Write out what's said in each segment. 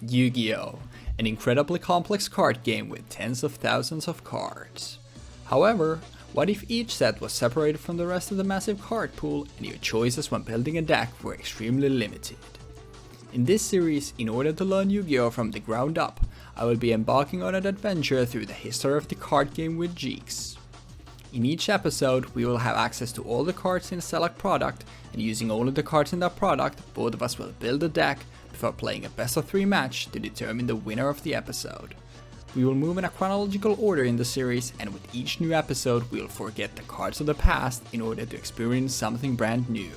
Yu-Gi-Oh! An incredibly complex card game with tens of thousands of cards. However, what if each set was separated from the rest of the massive card pool and your choices when building a deck were extremely limited? In this series, in order to learn Yu-Gi-Oh! From the ground up, I will be embarking on an adventure through the history of the card game with Jeexx. In each episode, we will have access to all the cards in a select product, and using only the cards in that product, both of us will build a deck before playing a best of 3 match to determine the winner of the episode. We will move in a chronological order in the series, and with each new episode we will forget the cards of the past in order to experience something brand new.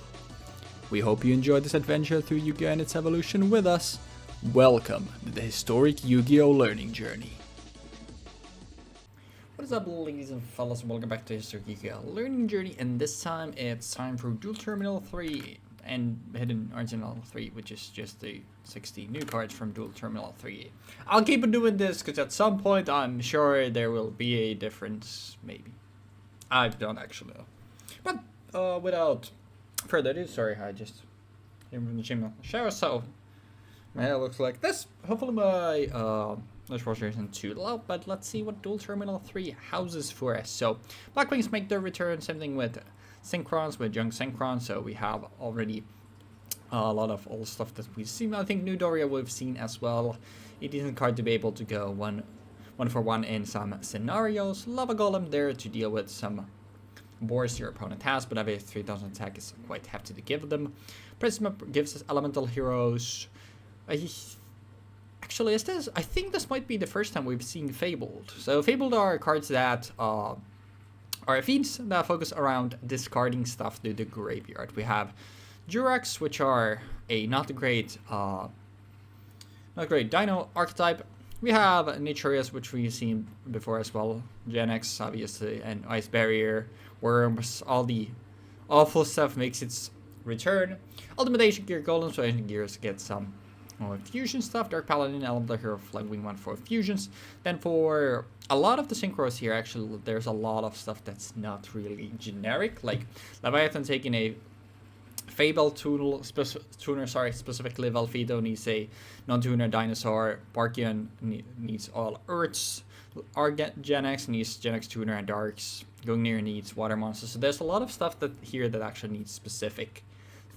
We hope you enjoyed this adventure through Yu-Gi-Oh! And its evolution with us. Welcome to the historic Yu-Gi-Oh! Learning journey. What is up, ladies and fellas? Welcome back to Historic Yu-Gi-Oh! Learning journey, and this time it's time for Duel Terminal 3 and Hidden Arsenal 3, which is just the 60 new cards from Duel Terminal 3. I'll keep on doing this because at some point I'm sure there will be a difference, maybe. I don't actually know. But without further ado, sorry, I just came from the gym shower, so my hair looks like this. Hopefully my dishwasher isn't too loud, but let's see what Duel Terminal 3 houses for us. So Blackwings make their return, same thing with Synchrons, with Young Synchron, so we have already a lot of old stuff that we've seen. I think New Doria we've seen as well. A decent card to be able to go one for one in some scenarios. Lava Golem there to deal with some boards your opponent has, but having 3000 attack is quite hefty to give them. Prism gives us Elemental Heroes. Actually, I think this might be the first time we've seen Fabled. So Fabled are cards that are feeds that focus around discarding stuff to the graveyard. We have Jeexx, which are a not great Dino archetype. We have Naturias, which we've seen before as well. Jeexx, obviously, and Ice Barrier, Worms, all the awful stuff makes its return. Ultimate Ancient Gear Golem, so Ancient Gears get some more fusion stuff. Dark Paladin, Elemental Hero, Flywing 1 for fusions. Then for a lot of the synchros here, actually, there's a lot of stuff that's not really generic. Like Leviathan taking a Fable tuner, specifically Velveto needs a non-tuner dinosaur. Barkion needs all Earths. Genex needs Genex tuner and Darks. Going Near needs water monsters. So there's a lot of stuff that actually needs specific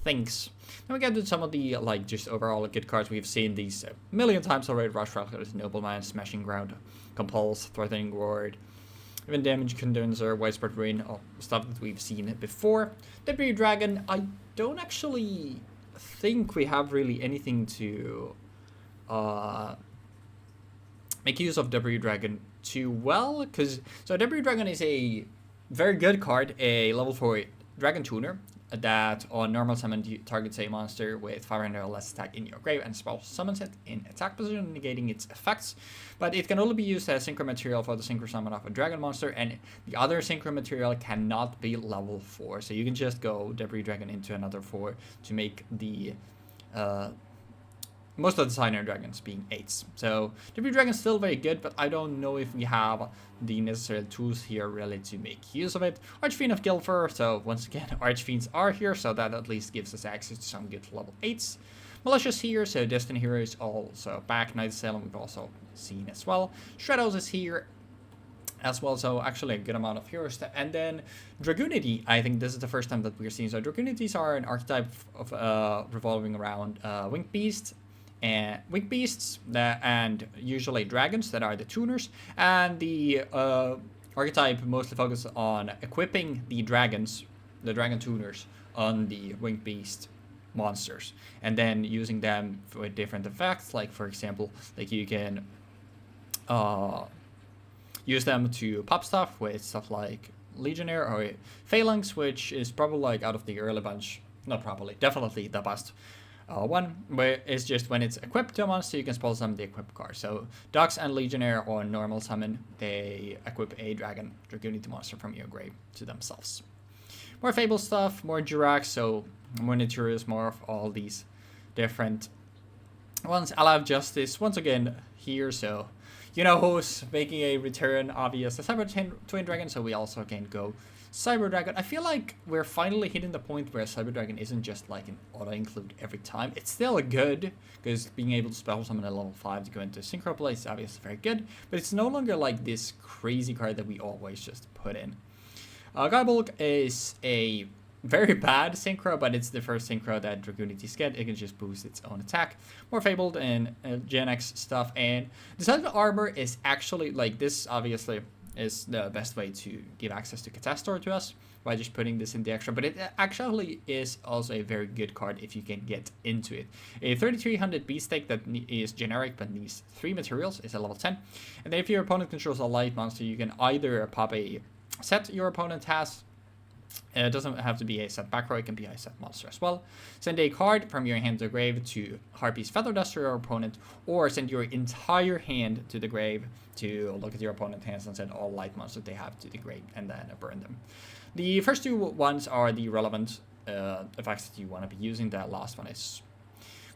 things. Then we get to some of the just overall good cards. We've seen these a million times already. Rush Rockers, Nobleman, Smashing Ground, Compulse, Threatening Ward, even Damage Condenser, Widespread Rain, all stuff that we've seen before. Debris Dragon, I don't actually think we have really anything to make use of Debris Dragon too well, because Debris Dragon is a very good card, a level 4 Dragon Tuner that on normal summon targets a monster with 500 or less attack in your grave and spell summons it in attack position, negating its effects. But it can only be used as synchro material for the synchro summon of a dragon monster, and the other synchro material cannot be level 4. So you can just go Debris Dragon into another 4 to make the most of the designer dragons being 8s. So Debris Dragon is still very good, but I don't know if we have the necessary tools here really to make use of it. Archfiend of Gilfer, so once again Archfiends are here, so that at least gives us access to some good level 8s. Malicious here, so Destiny Hero is also back. Night Salem we've also seen as well. Stratos is here as well, so actually a good amount of heroes. And then Dragunity, I think this is the first time that we're seeing. So Dragunities are an archetype of revolving around Winged Beasts. And Winged Beasts and usually dragons that are the tuners, and the archetype mostly focuses on equipping the dragons, the dragon tuners, on the Winged Beast monsters, and then using them for different effects. Like for example, like you can use them to pop stuff with stuff like Legionnaire or Phalanx, which is probably out of the early bunch, not probably, definitely the best one, where it's just when it's equipped to a monster, you can spell summon the equipped card. So Dux and Legionnaire on normal summon, they equip a Dragunity monster from your grave to themselves. More Fable stuff, more Jeexx, so more Naturias, more of all these different ones. Ally of Justice, once again here, so you know who's making a return? Obvious, the Twin Dragon. So we also can go Cyber Dragon. I feel like we're finally hitting the point where Cyber Dragon isn't just like an auto include every time. It's still good because being able to spell summon at level 5 to go into Synchro play is obviously very good, but it's no longer like this crazy card that we always just put in. Guybulk is a very bad synchro, but it's the first synchro that Dragunities get. It can just boost its own attack. More fabled and Gen X stuff. And Decisive Armor is actually, like, this obviously is the best way to give access to Catastor to us by just putting this in the extra. But it actually is also a very good card if you can get into it. A 3300 Beastake that is generic but needs 3 materials is a level 10. And then if your opponent controls a light monster, you can either pop a set your opponent has. It doesn't have to be a set back row, it can be a set monster as well. Send a card from your hand to the grave to Harpy's Feather Duster your opponent, or send your entire hand to the grave to look at your opponent's hands and send all light monsters they have to the grave and then burn them. The first two ones are the relevant effects that you want to be using. That last one is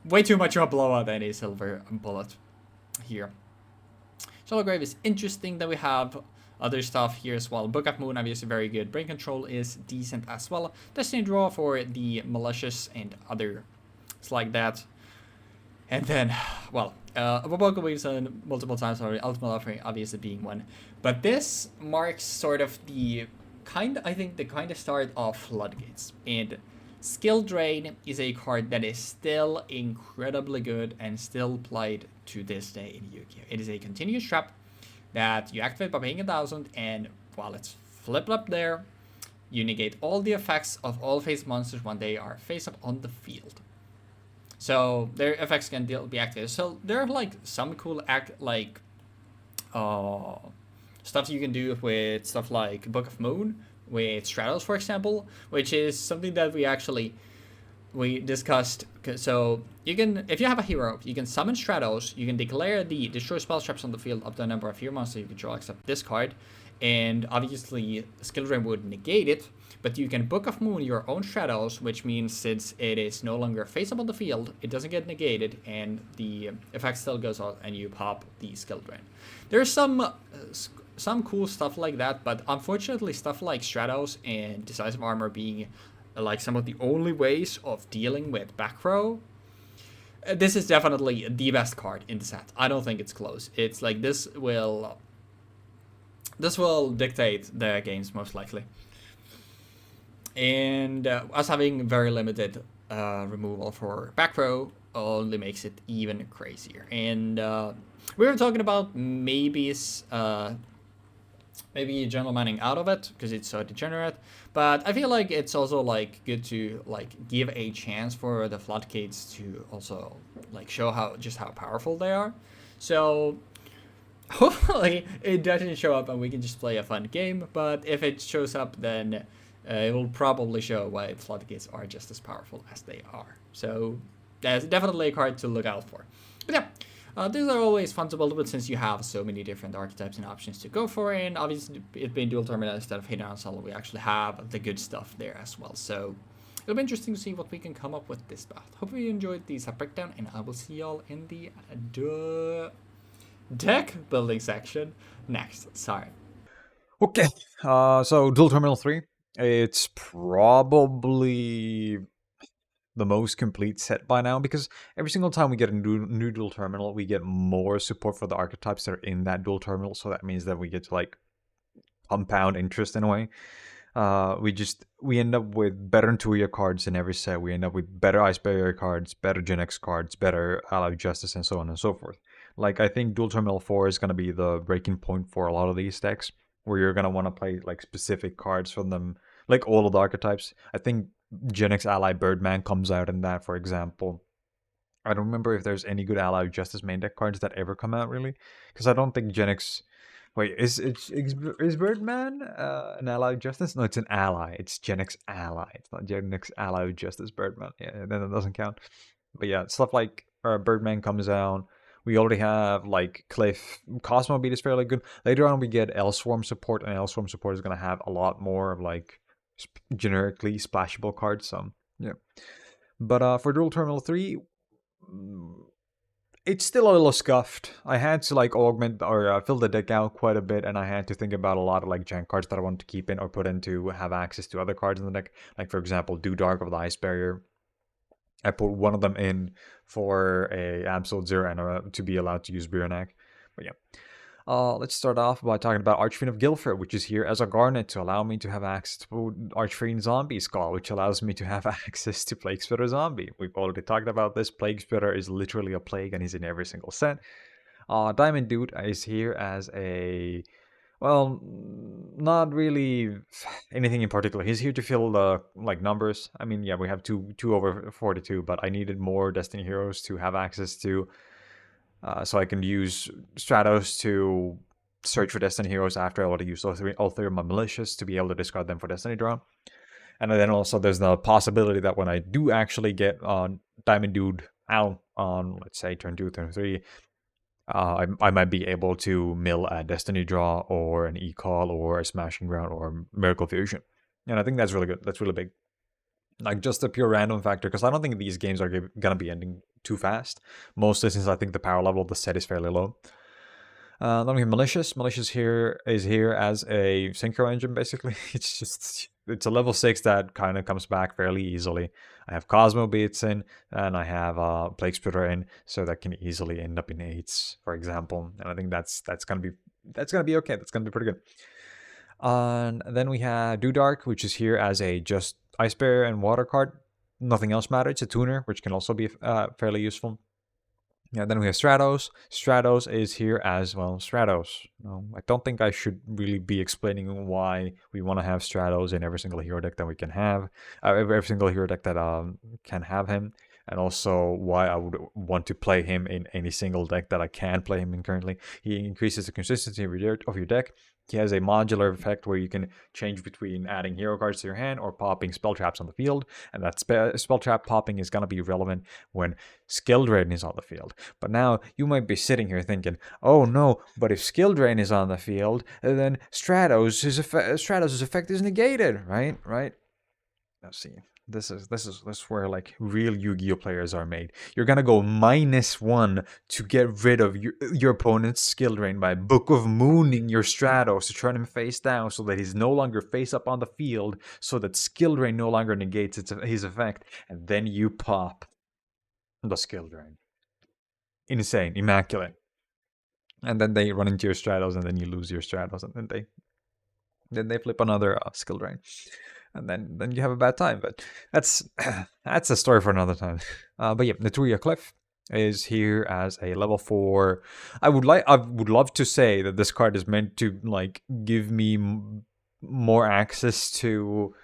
way too much of a blowout than a silver bullet here. Shallow Grave is interesting. That we have other stuff here as well. Book of Moon, obviously very good. Brain Control is decent as well. Destiny Draw for the malicious and others like that. And then, well, Aboboka we've done multiple times already. Ultimate Offering obviously being one. But this marks sort of the I think the kind of start of Floodgates. And Skill Drain is a card that is still incredibly good and still played to this day in Yu-Gi-Oh! It is a continuous trap that you activate by paying 1,000, and while it's flipped up there, you negate all the effects of all face monsters when they are face up on the field. So their effects can be activated. So there are like some cool stuff you can do with stuff like Book of Moon with Stratos, for example, which is something that we discussed. So you can, if you have a hero, you can summon Stratos, you can declare the destroy spell traps on the field up to a number of hero monsters you control except this card, and obviously Skill Drain would negate it, but you can Book of Moon your own Stratos, which means since it is no longer face up on the field, it doesn't get negated, and the effect still goes out, and you pop the Skill Drain. There's some cool stuff like that, but unfortunately stuff like Stratos and Decisive Armor being like some of the only ways of dealing with back row, this is definitely the best card in the set. I don't think it's close. It's like this will dictate the games most likely. And us having very limited removal for back row only makes it even crazier. And we were talking about maybe General Manning out of it because it's so degenerate, but I feel like it's also like good to like give a chance for the Floodgates to also like show how powerful they are. So hopefully it doesn't show up and we can just play a fun game, but if it shows up, then it will probably show why Floodgates are just as powerful as they are. So that's definitely a card to look out for. But yeah. These are always fun to build with since you have so many different archetypes and options to go for, and obviously it being dual terminal instead of hidden on solo, we actually have the good stuff there as well. So it'll be interesting to see what we can come up with this path. Hope you enjoyed the set breakdown, and I will see y'all in the deck building section next. Sorry. Okay, so Dual Terminal 3, it's probably the most complete set by now, because every single time we get a new dual terminal, we get more support for the archetypes that are in that dual terminal, so that means that we get to like compound interest in a way. We end up with better Naturia cards in every set. We end up with better Ice Barrier cards, better Gen X cards, better Ally Justice, and so on and so forth. Like, I think Dual Terminal 4 is going to be the breaking point for a lot of these decks, where you're going to want to play like specific cards from them, like all of the archetypes. I think Gen X Ally Birdman comes out in that, for example. I don't remember if there's any good Ally Justice main deck cards that ever come out, really, because I don't think Gen X. Wait, is Birdman an Ally Justice? No, it's an ally. It's Gen X Ally. It's not Gen X Ally Justice Birdman. Yeah, then it doesn't count. But yeah, stuff like Birdman comes out. We already have like Cliff. Cosmo Beat is fairly good. Later on, we get Elswarm support, and Elswarm support is going to have a lot more of like generically splashable cards. So yeah, but for Dual Terminal 3, It's still a little scuffed. I had to like augment or fill the deck out quite a bit, and I had to think about a lot of like jank cards that I wanted to keep in or put in to have access to other cards in the deck. Like for example, Do Dark of the Ice Barrier. I put one of them in for a absolute zero and to be allowed to use Biranak. But yeah. Let's start off by talking about Archfiend of Guildford, which is here as a Garnet to allow me to have access to Archfiend Zombie Skull, which allows me to have access to Plague Spitter Zombie. We've already talked about this. Plague Spitter is literally a plague and he's in every single set. Diamond Dude is here as a... Well, not really anything in particular. He's here to fill the like numbers. I mean, yeah, we have two over 42, but I needed more Destiny Heroes to have access to, so I can use Stratos to search for Destiny Heroes after I already used all three of my militias to be able to discard them for Destiny draw. And then also there's the possibility that when I do actually get Diamond Dude out on, let's say, turn 2, turn 3, I might be able to mill a Destiny Draw or an E-Call or a Smashing Ground or Miracle Fusion. And I think that's really good. That's really big. Like just a pure random factor, because I don't think these games are going to be ending too fast. Mostly since I think the power level of the set is fairly low. Then we have Malicious. Malicious here is here as a synchro engine, basically. It's a level 6 that kind of comes back fairly easily. I have Cosmo Beats in, and I have Plague Splitter in, so that can easily end up in 8s, for example. And I think that's gonna be okay. That's gonna be pretty good. And then we have Do Dark, which is here as a just Ice Barrier and Water card. Nothing else matters. It's a tuner, which can also be fairly useful. Yeah, then we have Stratos. Stratos is here as well. Stratos. I don't think I should really be explaining why we want to have Stratos in every single hero deck that we can have. Every single hero deck that can have him. And also why I would want to play him in any single deck that I can play him in currently. He increases the consistency of your deck. He has a modular effect where you can change between adding hero cards to your hand or popping spell traps on the field. And that spell trap popping is going to be relevant when Skill Drain is on the field. But now you might be sitting here thinking, oh no, but if Skill Drain is on the field, then Stratos' effect is negated, right? Let's see. This is where like real Yu-Gi-Oh players are made. You're gonna go -1 to get rid of your opponent's skill drain by Book of Mooning your Stratos to turn him face down so that he's no longer face up on the field, so that skill drain no longer negates his effect, and then you pop the skill drain. Insane, immaculate. And then they run into your Stratos, and then you lose your Stratos, and then they flip another skill drain. And then you have a bad time. But that's a story for another time. But yeah, Naturia Cliff is here as a level 4. I would love to say that this card is meant to like give me more access to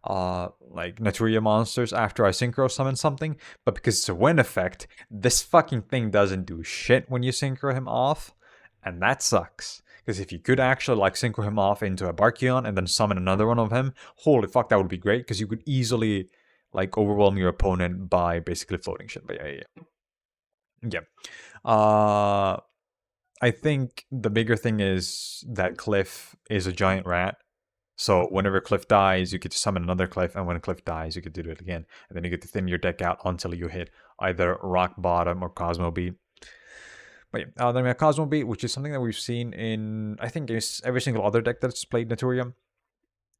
like Naturia monsters after I synchro summon something, but because it's a win effect, this fucking thing doesn't do shit when you synchro him off, and that sucks. Because if you could actually like synchro him off into a Barkion and then summon another one of him, holy fuck, that would be great. Because you could easily like overwhelm your opponent by basically floating shit. But yeah. I think the bigger thing is that Cliff is a giant rat. So whenever Cliff dies, you get to summon another Cliff, and when Cliff dies, you get to do it again. And then you get to thin your deck out until you hit either Rock Bottom or Cosmo Beat. But yeah, then we have Cosmo Beat, which is something that we've seen in, I think, every single other deck that's played Naturia.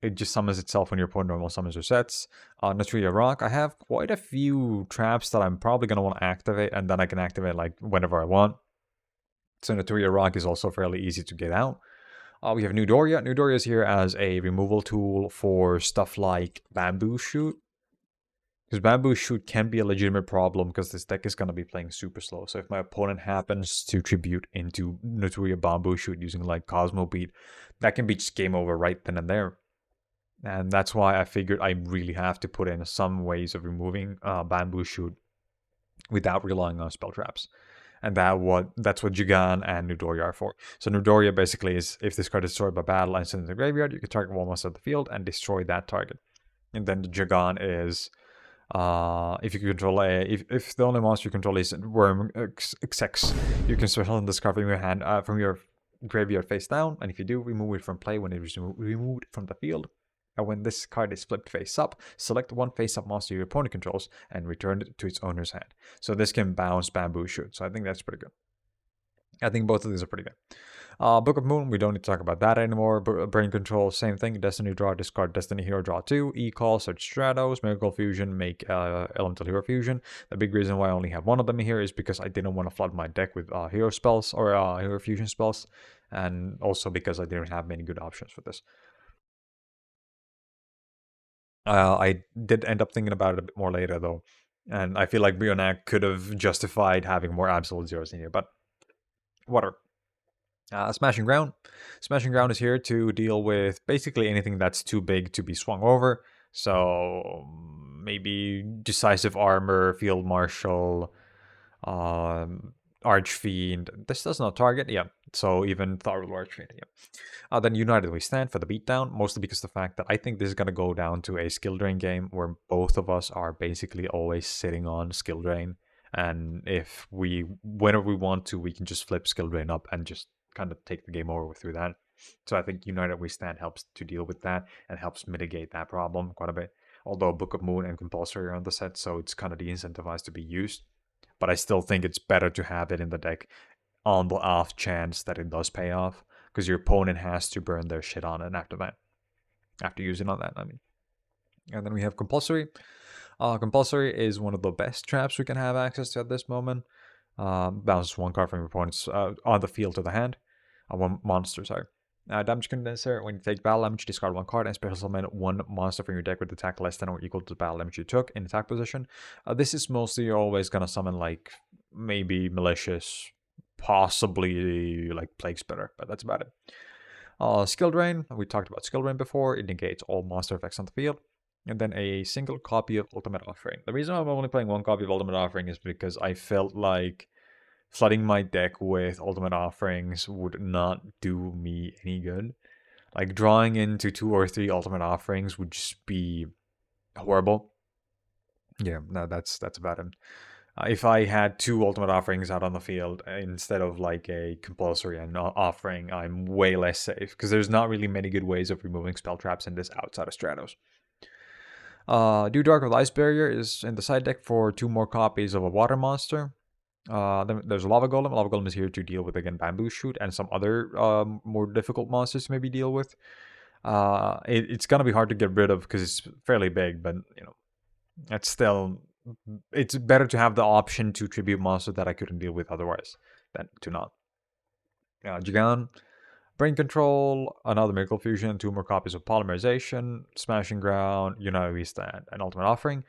It just summons itself when your opponent normal summons or sets. Naturia Rock, I have quite a few traps that I'm probably going to want to activate, and then I can activate like whenever I want. So Naturia Rock is also fairly easy to get out. We have Nudoria. Nudoria is here as a removal tool for stuff like Bamboo Shoot. Because Bamboo Shoot can be a legitimate problem because this deck is going to be playing super slow. So if my opponent happens to tribute into Naturia Bamboo Shoot using like Cosmo Beat, that can be just game over right then and there. And that's why I figured I really have to put in some ways of removing Bamboo Shoot without relying on spell traps. And that's what Jigan and Nudoria are for. So Nudoria basically is, if this card is destroyed by battle and sent to the graveyard, you can target one monster of the field and destroy that target. And then the Jigan is, if you control if the only monster you control is Worm Xex, you can summon this card from your hand, from your graveyard face down, and if you do, remove it from play when it is removed from the field. And when this card is flipped face up, select one face up monster your opponent controls and return it to its owner's hand. So this can bounce Bamboo Shoot. So I think that's pretty good. I think both of these are pretty good. Book of Moon, we don't need to talk about that anymore. Brain Control, same thing. Destiny Draw, discard Destiny Hero, draw 2. E-Call, search Stratos. Miracle Fusion, make Elemental Hero Fusion. The big reason why I only have one of them here is because I didn't want to flood my deck with hero spells or hero fusion spells. And also because I didn't have many good options for this. I did end up thinking about it a bit more later, though. And I feel like Brionac could have justified having more absolute zeros in here, but whatever. Smashing Ground. Smashing Ground is here to deal with basically anything that's too big to be swung over. So maybe Decisive Armor, Field Marshal, Archfiend. This does not target, yeah. So even Thor Archfiend, yeah. Then United We Stand for the beatdown, mostly because of the fact that I think this is going to go down to a skill drain game where both of us are basically always sitting on skill drain. And if we, whenever we want to, we can just flip skill drain up and just kind of take the game over through that. So I think United We Stand helps to deal with that and helps mitigate that problem quite a bit. Although Book of Moon and Compulsory are on the set, so it's kind of de-incentivized to be used. But I still think it's better to have it in the deck on the off chance that it does pay off, because your opponent has to burn their shit on it after that. After using on that, I mean. And then we have Compulsory. Compulsory is one of the best traps we can have access to at this moment. Bounces one card from your opponent's on the field to the hand. One monster, sorry. Damage condenser. When you take battle damage, discard one card and special summon one monster from your deck with attack less than or equal to the battle damage you took in attack position. This is mostly you're always gonna summon like maybe malicious, possibly like Plague Splitter, but that's about it. Skill Drain. We talked about Skill Drain before. It negates all monster effects on the field. And then a single copy of Ultimate Offering. The reason I'm only playing one copy of Ultimate Offering is because I felt like flooding my deck with Ultimate Offerings would not do me any good. Like drawing into 2 or 3 Ultimate Offerings would just be horrible. Yeah, no, that's about it. If I had 2 Ultimate Offerings out on the field instead of like a compulsory and offering, I'm way less safe because there's not really many good ways of removing spell traps in this outside of Stratos. Do Dark with Ice Barrier is in the side deck for 2 more copies of a water monster. Then there's Lava Golem. Lava Golem is here to deal with, again, Bamboo Shoot and some other more difficult monsters to maybe deal with. It's going to be hard to get rid of because it's fairly big, but, you know, it's still... It's better to have the option to tribute monster that I couldn't deal with otherwise than to not. Jigan, Brain Control, another Miracle Fusion, 2 more copies of Polymerization, Smashing Ground, United We Stand, and Ultimate Offering.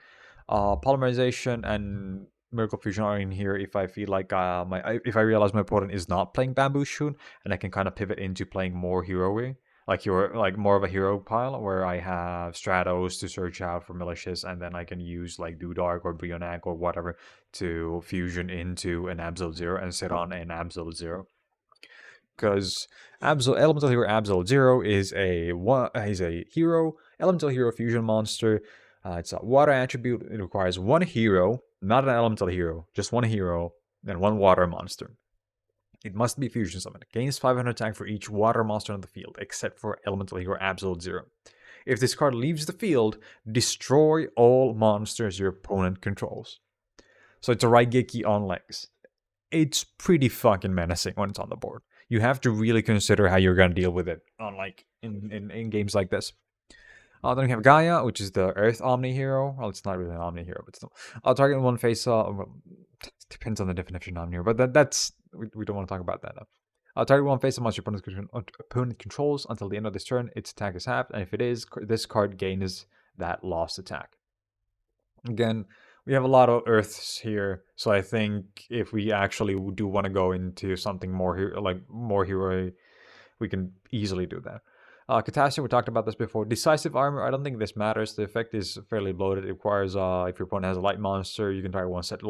Polymerization and Miracle Fusion are in here if I feel like if I realize my opponent is not playing Bamboo Shoot, and I can kind of pivot into playing more hero-y, like more of a hero pile where I have Stratos to search out for malicious, and then I can use like Dark or Brionac or whatever to fusion into an Absolute Zero and sit on an Absolute Zero. Because Elemental Hero Absolute Zero is a hero, Elemental Hero fusion monster. It's a water attribute. It requires one hero, not an Elemental Hero, just one hero, and one water monster. It must be fusion summoned. Gains 500 attack for each water monster on the field, except for Elemental Hero Absolute Zero. If this card leaves the field, destroy all monsters your opponent controls. So it's a Raigeki on legs. It's pretty fucking menacing when it's on the board. You have to really consider how you're gonna deal with it on like in games like this. Then we have Gaia, which is the Earth Omni hero. Well, it's not really an Omni hero, but still. Target one face. Well, depends on the definition of Omni hero, but that's we don't want to talk about that now. Target one face of monster opponent controls until the end of this turn. Its attack is halved, and if it is, this card gains that lost attack. Again, we have a lot of Earths here, so I think if we actually do want to go into something more more hero, we can easily do that. Catastrophe, we talked about this before. Decisive Armor, I don't think this matters. The effect is fairly bloated. It requires, if your opponent has a light monster, you can target one set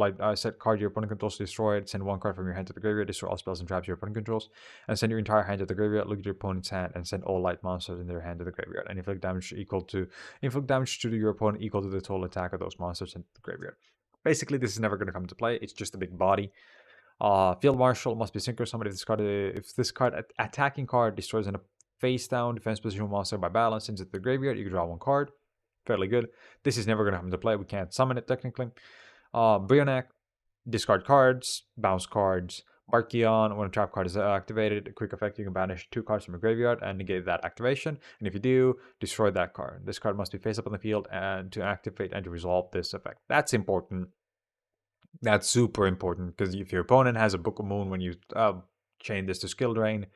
card your opponent controls to destroy it. Send one card from your hand to the graveyard, destroy all spells and traps your opponent controls, and send your entire hand to the graveyard. Look at your opponent's hand and send all light monsters in their hand to the graveyard. And inflict damage to your opponent equal to the total attack of those monsters in the graveyard. Basically, this is never going to come into play. It's just a big body. Field Marshal must be synchro summoned if this card attacking card destroys an face down, defense position monster by balance into the graveyard. You can draw 1 card. Fairly good. This is never going to happen to play. We can't summon it technically. Brionac, discard cards, bounce cards. Barkion, when a trap card is activated, a quick effect, you can banish 2 cards from your graveyard and negate that activation. And if you do, destroy that card. This card must be face up on the field and to activate and to resolve this effect. That's important. That's super important, because if your opponent has a Book of Moon, when you chain this to skill drain,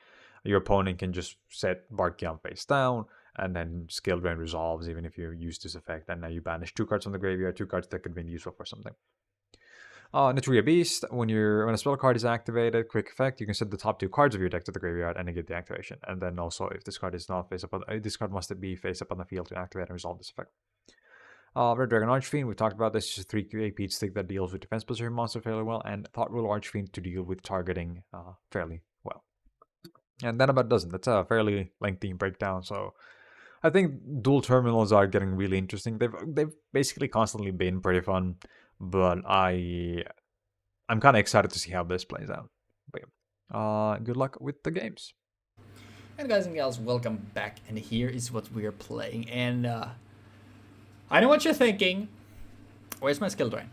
your opponent can just set Barkion face down, and then skill drain resolves even if you use this effect, and now you banish 2 cards from the graveyard, 2 cards that could be useful for something. Naturia Beast, when a spell card is activated, quick effect, you can set the top 2 cards of your deck to the graveyard and negate the activation. And then also, if this card is not face up on, this card must be face up on the field to activate and resolve this effect. Red Dragon Archfiend, we talked about this, is a 3 AP stick that deals with defense position monster fairly well, and Thought Ruler Archfiend to deal with targeting fairly well. And that about does it. That's a fairly lengthy breakdown, so I think dual terminals are getting really interesting. They've basically constantly been pretty fun, but I'm kind of excited to see how this plays out. But yeah, good luck with the games. And guys and gals, welcome back, and here is what we are playing. And I know what you're thinking. Where's my skill drain?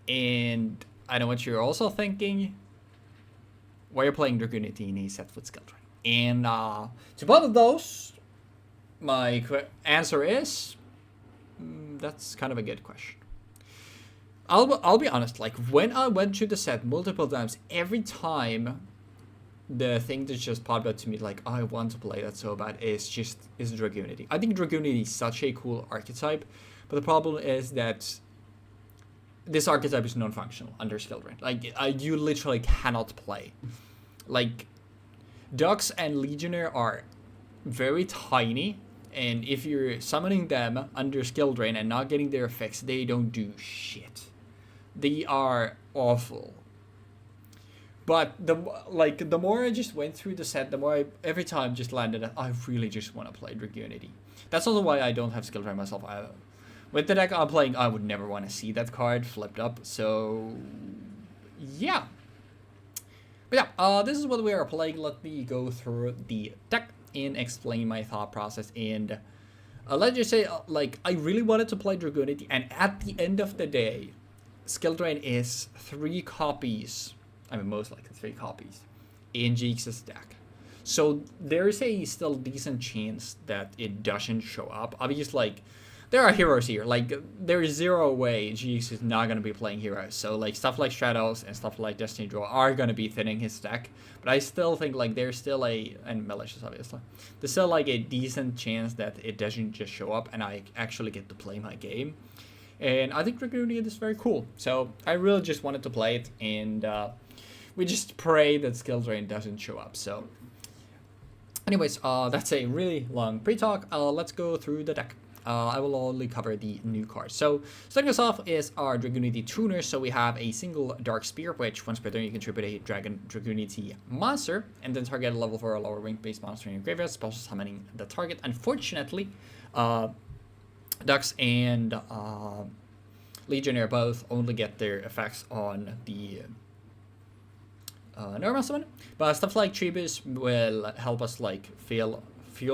And I know what you're also thinking. Why you're playing Dragunity and he's set with skill drain. And to both of those, my answer is that's kind of a good question. I'll be honest. Like, when I went through the set multiple times, every time the thing that just popped up to me, like, I want to play that so bad, is Dragunity. I think Dragunity is such a cool archetype, but the problem is that this archetype is non-functional under skill drain. Like, you literally cannot play. Like, Ducks and Legionnaire are very tiny, and if you're summoning them under skill drain and not getting their effects, they don't do shit. They are awful. But the more I just went through the set, the more I every time just landed at, I really just want to play Dragunity. That's also why I don't have skill drain myself. With the deck I'm playing, I would never want to see that card flipped up. So yeah. But yeah, this is what we are playing. Let me go through the deck and explain my thought process. And let's just say, like, I really wanted to play Dragunity, and at the end of the day, skill drain is 3 copies. I mean, most likely 3 copies in Jeexx's deck. So there's a still decent chance that it doesn't show up. Obviously, like, there are heroes here. Like, there is zero way Jeexx is not going to be playing heroes. So, like, stuff like Shadows and stuff like Destiny Draw are going to be thinning his deck. But I still think, like, there's still and Malicious, obviously. There's still, like, a decent chance that it doesn't just show up and I actually get to play my game. And I think Dragunity is very cool. So I really just wanted to play it, and we just pray that skill drain doesn't show up. So anyways, that's a really long pre-talk. Let's go through the deck. I will only cover the new cards. So starting us off is our Dragunity Tuner. So we have a single Dark Spear, which once per turn you contribute a Dragunity monster, and then target a level 4 or lower wing-based monster in your graveyard, special summoning the target. Unfortunately, Ducks and Legionnaire both only get their effects on the normal summon, but stuff like Tribus will help us, like, fuel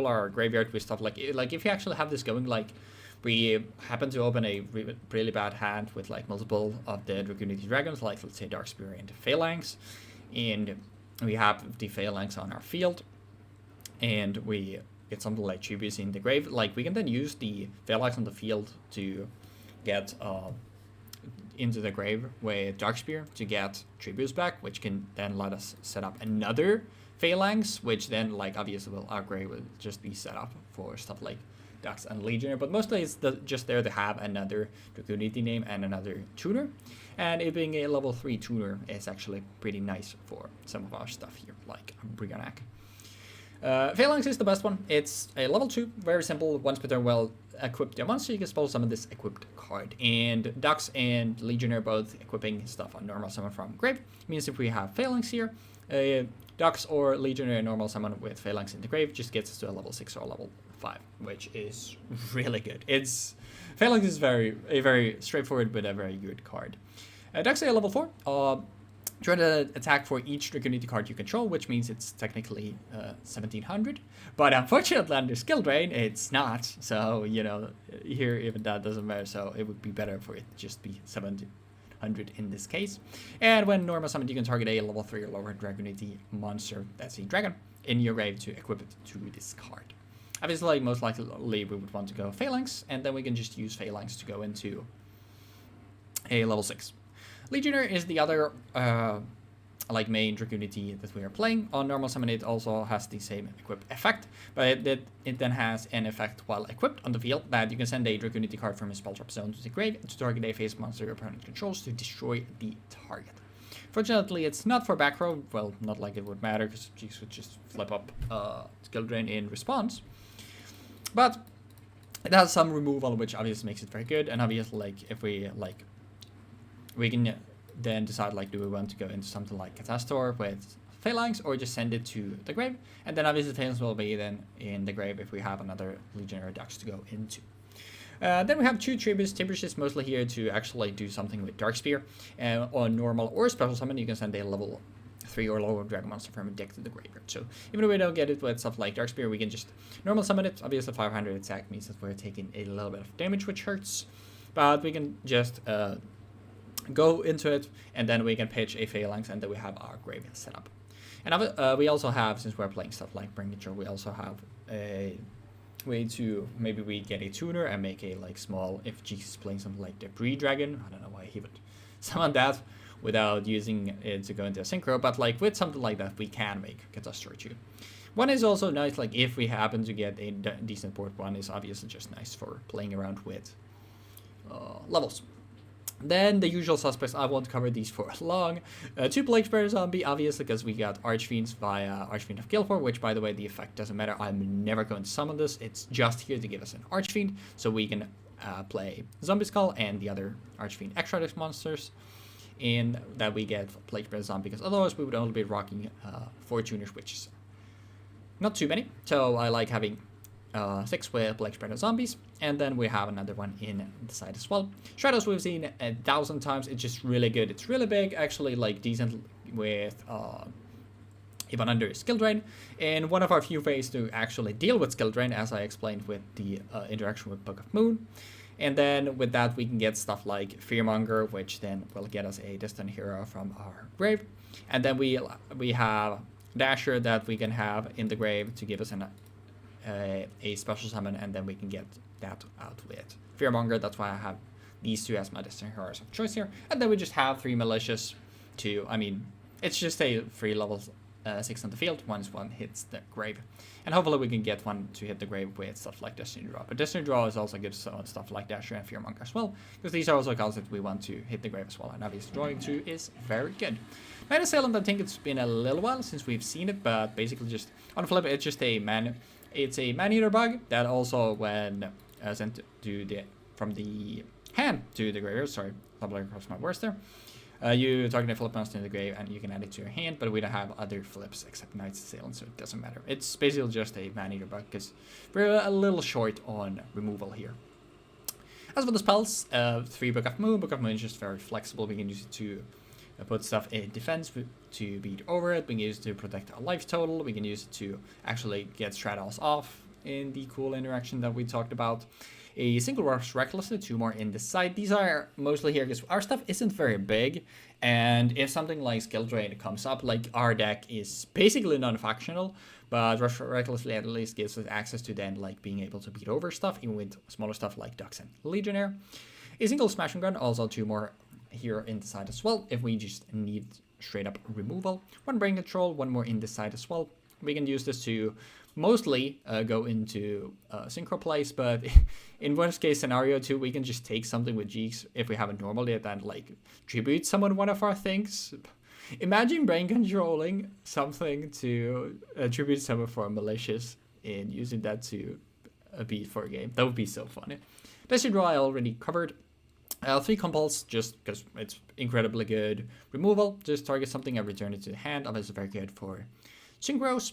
our graveyard with stuff like if you actually have this going, like, we happen to open a really bad hand with, like, multiple of the Dragunity dragons, like, let's say Dark Spear and Phalanx, and we have the Phalanx on our field, and we get something like Tribus in the grave, like, we can then use the Phalanx on the field to get into the grave with Dark Spear to get Tribus back, which can then let us set up another Phalanx, which then, like, obviously our grave will just be set up for stuff like Ducks and Legionnaire, but mostly it's just there to have another Dragunity name and another tuner, and it being a level 3 tuner is actually pretty nice for some of our stuff here, like Brionac. Phalanx is the best one. It's a level 2, very simple. Once per turn, well equipped your monster, you can spell summon this equipped card. And Ducks and Legionnaire both equipping stuff on normal summon from grave. Means if we have Phalanx here, Ducks or Legionnaire normal summon with Phalanx in the grave just gets us to a level 6 or level 5, which is really good. Phalanx is a very straightforward but a very good card. Ducks are level 4. Try to attack for each Dragunity card you control, which means it's technically 1700. But unfortunately, under skill drain, it's not. So, you know, here even that doesn't matter. So it would be better for it to just be 1700 in this case. And when normal summon, you can target a level 3 or lower Dragunity monster, that's a dragon, in your grave to equip it to this card. Obviously, most likely we would want to go Phalanx, and then we can just use Phalanx to go into a level 6. Legionnaire is the other like main Dragunity that we are playing. On normal summon it also has the same equip effect, but it then has an effect while equipped on the field that you can send a Dragunity card from a spell drop zone to the grave to target a face monster your opponent controls to destroy the target. Fortunately, it's not for back row. Well, not like it would matter because Jeexx would just flip up skill drain in response. But it has some removal, which obviously makes it very good. And obviously, like if we can then decide, like, do we want to go into something like Catastor with Phalanx or just send it to the grave? And then obviously Phalanx will be then in the grave if we have another Legionary Ducks to go into. Then we have 2 Tributes. Tributes is mostly here to actually do something with Dark Spear. On normal or special summon, you can send a level 3 or lower Dragon Monster from a deck to the graveyard. So even if we don't get it with stuff like Dark Spear, we can just normal summon it. Obviously 500 attack means that we're taking a little bit of damage, which hurts. But we can just go into it, and then we can pitch a Phalanx, and then we have our grave set up. And we also have, since we're playing stuff like Bring Nature, we also have a way to, maybe we get a tuner and make a like small, if Jeexx is playing something like Debris Dragon, I don't know why he would summon that without using it to go into a synchro, but like with something like that, we can make Catastrophe 2. One is also nice, like if we happen to get a decent board, one is obviously just nice for playing around with levels. Then the usual suspects, I won't cover these for long. 2 Plague Spreader Zombie, obviously, because we got Archfiends via Archfiend of Guilford, which, by the way, the effect doesn't matter. I'm never going to summon this. It's just here to give us an Archfiend, so we can play Zombie Skull and the other Archfiend extra deck monsters, and that we get Plague Spreader Zombie, because otherwise we would only be rocking 4 tuners, which is not too many. So I like having 6 with Plague Spreader Zombies, and then we have another one in the side as well. Shadows we've seen 1,000 times. It's just really good. It's really big, actually, like decent with even under skill drain. And one of our few ways to actually deal with skill drain, as I explained with the interaction with Book of Moon. And then with that we can get stuff like Fearmonger, which then will get us a Distant Hero from our grave. And then we have Dasher that we can have in the grave to give us a special summon, and then we can get that out with Fearmonger. That's why I have these 2 as my Distant Heroes of choice here. And then we just have 3 Malicious to, I mean, it's just a 3 levels 6 on the field once one hits the grave. And hopefully we can get one to hit the grave with stuff like Destiny Draw. But Destiny Draw is also good on stuff like Dasher and Fearmonger as well, because these are also cards that we want to hit the grave as well. And obviously drawing 2 is very good. Night Assailant, I think it's been a little while since we've seen it, but basically just on flip, it's just a Man-Eater bug that also, when sent to from the hand to the graveyard, sorry, stumbling across my words there, you target a flip monster in the grave and you can add it to your hand, but we don't have other flips except Night's Assailant, so it doesn't matter. It's basically just a Man-Eater bug because we're a little short on removal here. As for the spells, 3 Book of Moon. Book of Moon is just very flexible. We can use it to put stuff in defense to beat over it. We can use it to protect our life total. We can use it to actually get Stratos off in the cool interaction that we talked about. A single rush recklessly, 2 more in the side. These are mostly here because our stuff isn't very big, and if something like skill drain comes up, like our deck is basically non-factional, but rush recklessly at least gives us access to then like being able to beat over stuff, even with smaller stuff like Ducks and Legionnaire. A single smashing gun, also 2 more here in the side as well, if we just need straight up removal. 1 brain control, 1 more in the side as well. We can use this to mostly go into synchro plays, but in worst case scenario too, we can just take something with Jeexx if we have a normal deck and like tribute summon one of our things. Imagine brain controlling something to tribute summon for malicious and using that to beat for a game. That would be so funny. Destiny Draw I already covered. 3 Compulse, just because it's incredibly good removal. Just target something and return it to the hand. Obviously very good for synchros.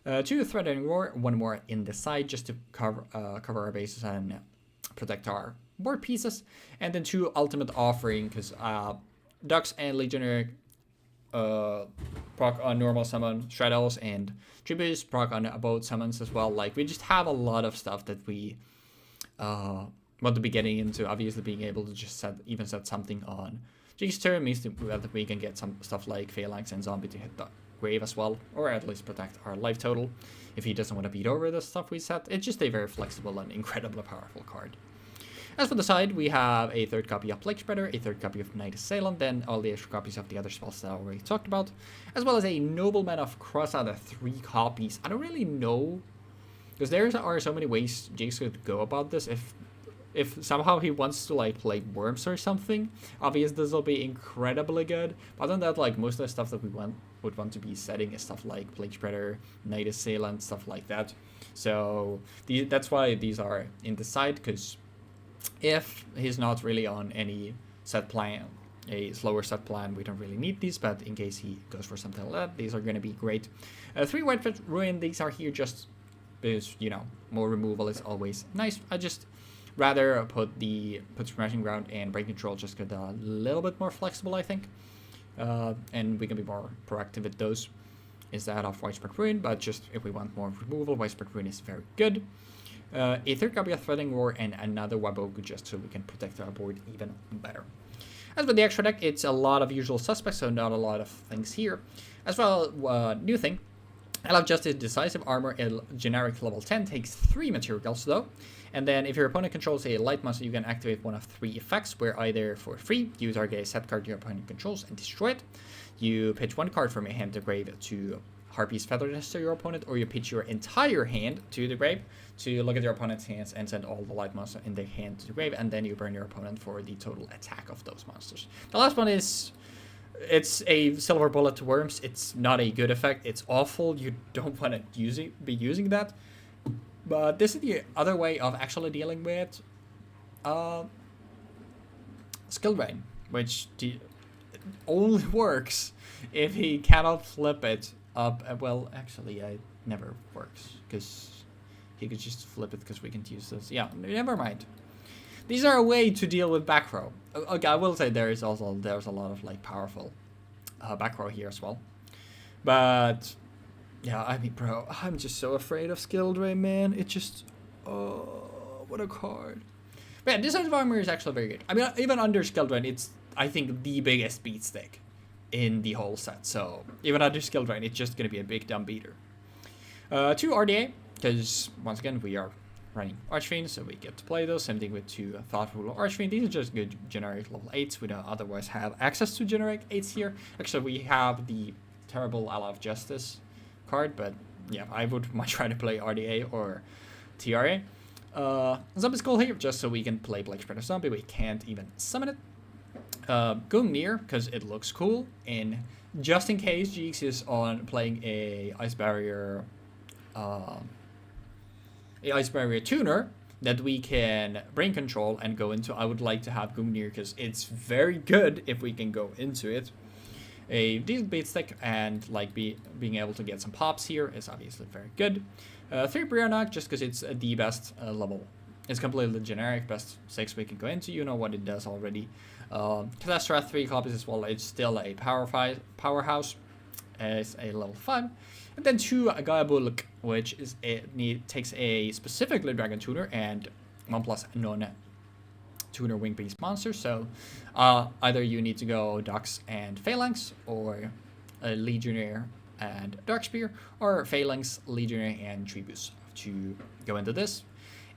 2 Threatening Roar, 1 more in the side just to cover our bases and protect our board pieces. And then 2 Ultimate Offering, because Ducks and Legionnaire proc on normal summon Straddles, and Tributes proc on both summons as well. Like, we just have a lot of stuff that we want to be getting into. Obviously, being able to just set something on Jeexx turn means that we can get some stuff like Phalanx and Zombie to hit the grave as well, or at least protect our life total if he doesn't want to beat over the stuff we set. It's just a very flexible and incredibly powerful card. As for the side, we have a third copy of Plague Spreader, a third copy of Night Assailant, then all the extra copies of the other spells that I already talked about, as well as a Nobleman of Crossout, 3 copies. I don't really know, because there are so many ways Jeexx could go about this. If somehow he wants to like play Worms or something, obviously this will be incredibly good. But other than that, like most of the stuff that we would want to be setting is stuff like Plague Spreader, Night Assailant, stuff like that. So that's why these are in the side, because if he's not really on any set plan, a slower set plan, we don't really need these, but in case he goes for something like that, these are going to be great. 3 White Ruin, these are here just because, you know, more removal is always nice. I just rather put Smashing Ground and Break Control just because they're a little bit more flexible, I think. And we can be more proactive with those instead of Widespread Ruin, but just if we want more removal, Widespread Ruin is very good. A third copy of Threatening Roar and another Waboku just so we can protect our board even better. As for the extra deck, it's a lot of usual suspects, so not a lot of things here. As well, new thing, I love Justice Decisive Armor, a generic level 10, takes 3 materials though. And then if your opponent controls a light monster, you can activate one of 3 effects, where either for free, you target a set card your opponent controls and destroy it. You pitch 1 card from your hand to grave to Harpy's Feather Nest to your opponent, or you pitch your entire hand to the grave to look at your opponent's hands and send all the light monster in their hand to the grave, and then you burn your opponent for the total attack of those monsters. The last one is, it's a Silver Bullet to Worms. It's not a good effect. It's awful. You don't want to be using that. But this is the other way of actually dealing with Skill Drain, which only works if he cannot flip it up. Well, actually, it never works because he could just flip it because we can use this. Yeah, never mind. These are a way to deal with back row. Okay, I will say there's a lot of like powerful back row here as well. But yeah, I mean, bro, I'm just so afraid of Skill Drain, man. It just, oh, what a card. But yeah, Decisive Armor is actually very good. I mean, even under Skill Drain, it's, I think, the biggest beat stick in the whole set. So even under Skill Drain, it's just going to be a big dumb beater. 2 RDA, because once again, we are running Archfiend, so we get to play those. Same thing with 2 Thoughtful Archfiend. These are just good generic level 8s. We don't otherwise have access to generic 8s here. Actually, we have the terrible Ally of Justice card, but yeah, I would much rather play RDA or TRA. Zombie Skull here, just so we can play Plague Spreader Zombie. We can't even summon it. Going near, because it looks cool, and just in case Jeexx is on playing a Ice Barrier tuner that we can brain control and go into, I would like to have Gungnir because it's very good if we can go into it. A decent bait stick and like being able to get some pops here is obviously very good. 3 Brionac just because it's the best level. It's completely generic, best 6 we can go into. You know what it does already. Catastrophe 3 copies as well. It's still a powerhouse. It's a level 5. And then 2 Agayabulk, which is takes a specifically Dragon Tuner and 1+ non-tuner Wing Beast monster. So either you need to go Dux and Phalanx, or Legionnaire and Darkspear, or Phalanx, Legionnaire, and Tribus to go into this.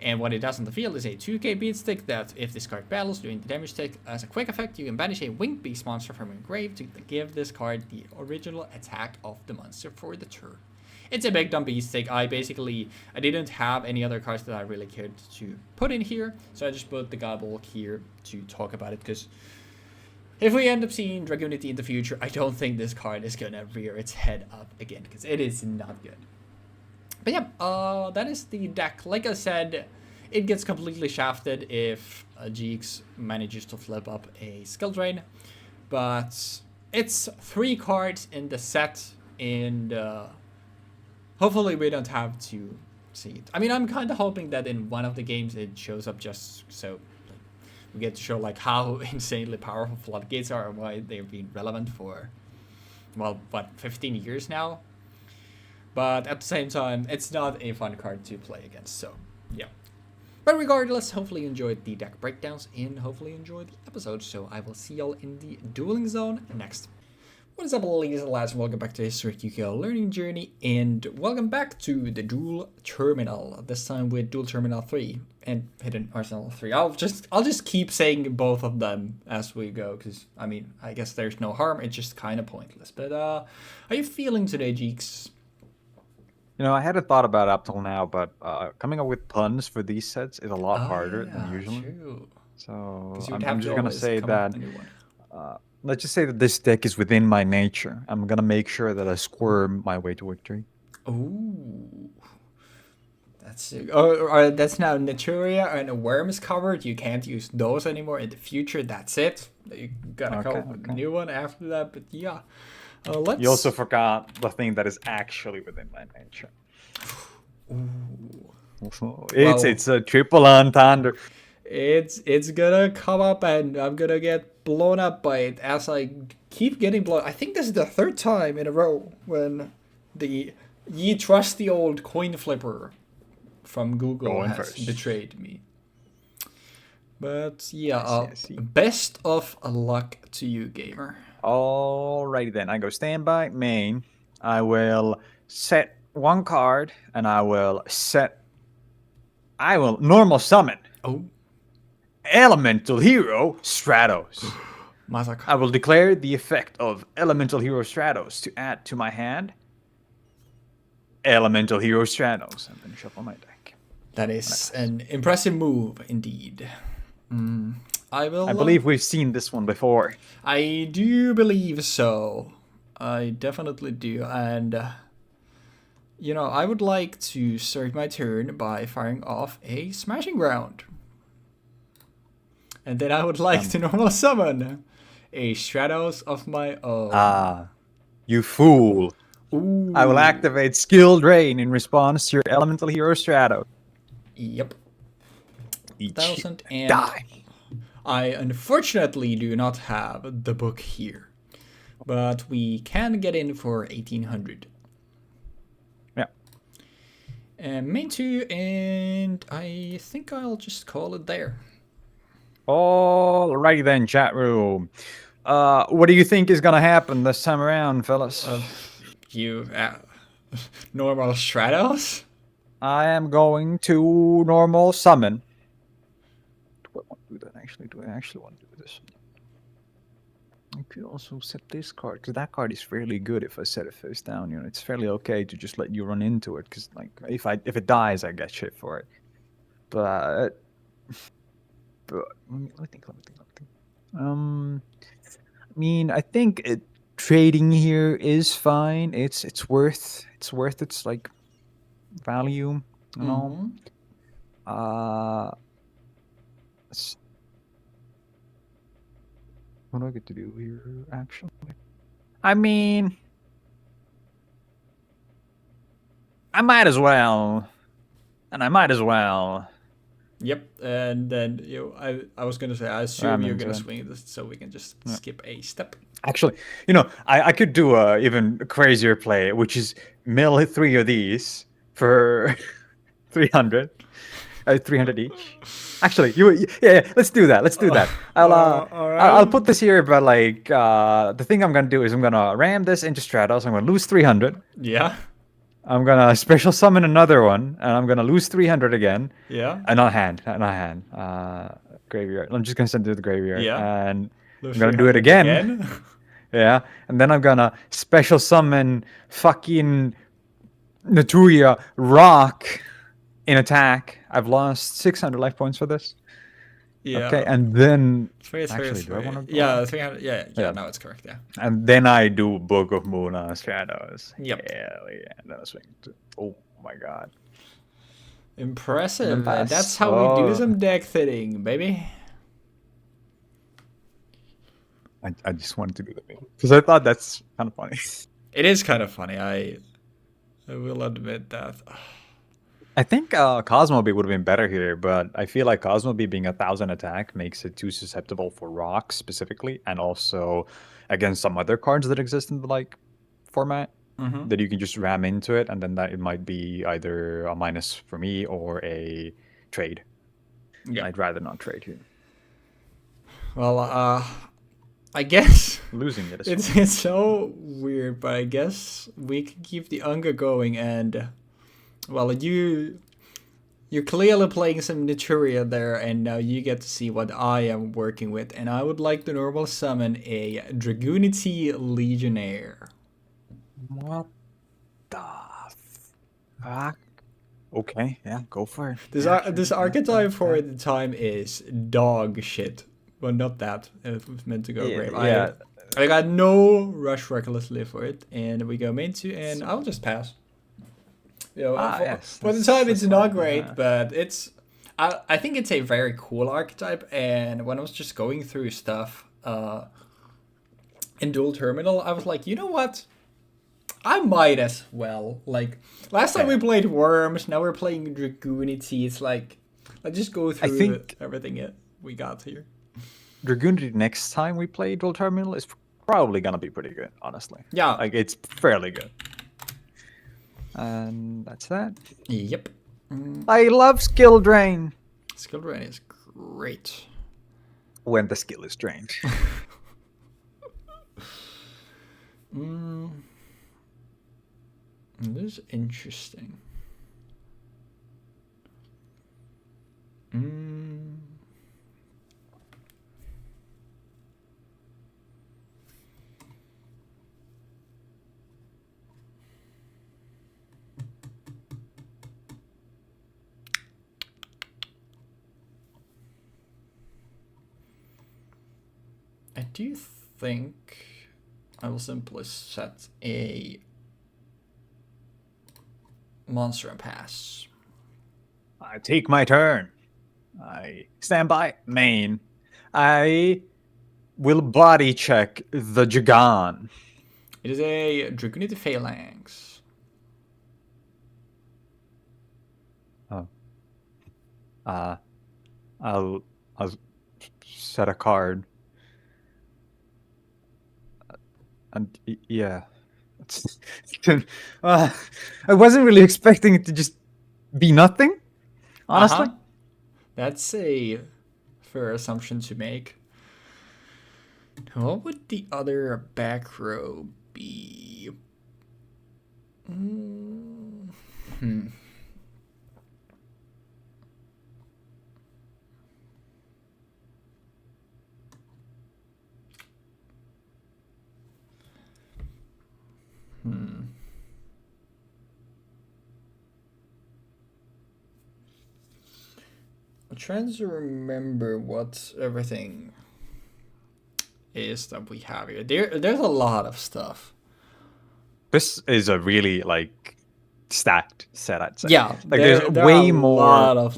And what it does on the field is a 2k beat stick that, if this card battles during the damage tick, as a quick effect, you can banish a Winged Beast monster from your grave to give this card the original attack of the monster for the turn. It's a big dumb beast stick. I didn't have any other cards that I really cared to put in here, so I just put the Gobble here to talk about it, because if we end up seeing Dragunity in the future, I don't think this card is gonna rear its head up again, because it is not good. But yeah, that is the deck. Like I said, it gets completely shafted if Jeexx manages to flip up a Skill Drain. But it's 3 cards in the set, and hopefully we don't have to see it. I mean, I'm kind of hoping that in one of the games it shows up just so we get to show like how insanely powerful floodgates are and why they've been relevant for well, what, 15 years now? But at the same time, it's not a fun card to play against, so yeah. But regardless, hopefully you enjoyed the deck breakdowns and hopefully you enjoyed the episode. So I will see y'all in the dueling zone next. What is up, ladies and lads? Welcome back to Historic Yu-Gi-Oh! Learning Journey, and welcome back to the Duel Terminal. This time with Duel Terminal 3 and Hidden Arsenal 3. I'll just keep saying both of them as we go, because I mean, I guess there's no harm. It's just kind of pointless. But how are you feeling today, Jeexx? You know, I had a thought about it up till now, but coming up with puns for these sets is a lot harder than usually. True. So I'm just gonna say that. A new one. Let's just say that this deck is within my nature. I'm gonna make sure that I squirm my way to victory. Ooh. That's that's now Naturia and Worms covered. You can't use those anymore in the future. That's it. You gotta come up with a new one after that. But yeah, let's. You also forgot the thing that is actually within my nature. Ooh. It's a triple entendre. It's gonna come up and I'm gonna get blown up by it as I keep getting blown. I think this is the third time in a row when the ye trusty old coin flipper from Google has betrayed me. But yeah, best of luck to you, gamer. Alrighty then, I go standby main. I will set one card and I will normal summon. Oh. Elemental Hero Stratos. Masaka. I will declare the effect of Elemental Hero Stratos to add to my hand Elemental Hero Stratos and then shuffle my deck. That is an impressive move indeed. I believe we've seen this one before. I do believe so. I definitely do. And, you know, I would like to start my turn by firing off a Smashing Ground. And then I would like to normal summon a Stratos of my own. Ah, you fool. Ooh. I will activate Skill Drain in response to your Elemental Hero Stratos. Yep. 1,000 and die. I unfortunately do not have the book here, but we can get in for 1,800. Yeah. And main 2, and I think I'll just call it there. Alrighty then, chat room. What do you think is gonna happen this time around, fellas? Normal Stratos? I am going to normal summon. Do I want to do that actually? Do I actually want to do this? I could also set this card, because that card is fairly good if I set it face down. You know, it's fairly okay to just let you run into it, because like if it dies, I get shit for it. But let me think. I mean, I think trading here is fine. It's worth its like value, you know. What do I get to do here? Actually, I mean, I might as well. Yep, and then I was gonna say I assume you're gonna swing this, so we can just skip a step. Actually, you know, I could do a even crazier play, which is mill 3 of these for 300, 300 each. Actually, yeah, let's do that. I'll put this here, but like the thing I'm gonna do is I'm gonna ram this into Stratos. I'm gonna lose 300. Yeah. I'm gonna special summon another one, and I'm gonna lose 300 again. Yeah. And not hand. Graveyard. I'm just gonna send it to the graveyard. Yeah. And I'm gonna do it again. Yeah. And then I'm gonna special summon fucking Naturia Rock in attack. I've lost 600 life points for this. Yeah. Okay, and then actually, do I want to? Yeah, 300. Yeah. No, it's correct. Yeah. And then I do Book of Moon on Stratos. Yep. Hell yeah. Then I swing. Oh my god. Impressive. That's how we do some deck fitting, baby. I just wanted to do that because I thought that's kind of funny. It is kind of funny. I will admit that. I think Cosmobee would have been better here, but I feel like Cosmobee being 1,000 attack makes it too susceptible for rocks specifically, and also against some other cards that exist in the like format Mm-hmm. that you can just ram into it, and then that it might be either a minus for me or a trade. Yeah. I'd rather not trade here. Well, I guess Losing it is it's fine. it's so weird, but I guess we can keep the Unga going, and well, you're clearly playing some Naturia there, and now you get to see what I am working with, and I would like to normal summon a Dragunity Legionnaire. What the fuck? Okay, yeah, go for it. This Yeah, sure. this archetype for the time is dog shit. Well, not that. It was meant to go Yeah, brave. yeah. I got no rush recklessly for it, and we go main 2, and I'll just pass. Yes. For the time, it's that's not fine. great, but it's. I think it's a very cool archetype, and when I was just going through stuff in Dual Terminal, I was like, you know what? I might as well. Like, last time we played Worms, now we're playing Dragunity. It's like, let's just go through think- everything we got here. Dragunity next time we play Dual Terminal is probably gonna be pretty good, honestly. Yeah. Like, it's fairly good. And that's that. Yep. I love skill drain. Skill drain is great. When the skill is drained. This is interesting. I do think I will simply set a monster and pass. I take my turn. I stand by main. I will body check the Jagan. It is a Dragunity Phalanx. Oh. I'll set a card. And yeah. I wasn't really expecting it to just be nothing, honestly. That's a fair assumption to make. What would the other back row be? I'm trying to remember what everything is that we have here. There's a lot of stuff. This is a really stacked set, I'd say. Yeah, there's there way are more. A lot of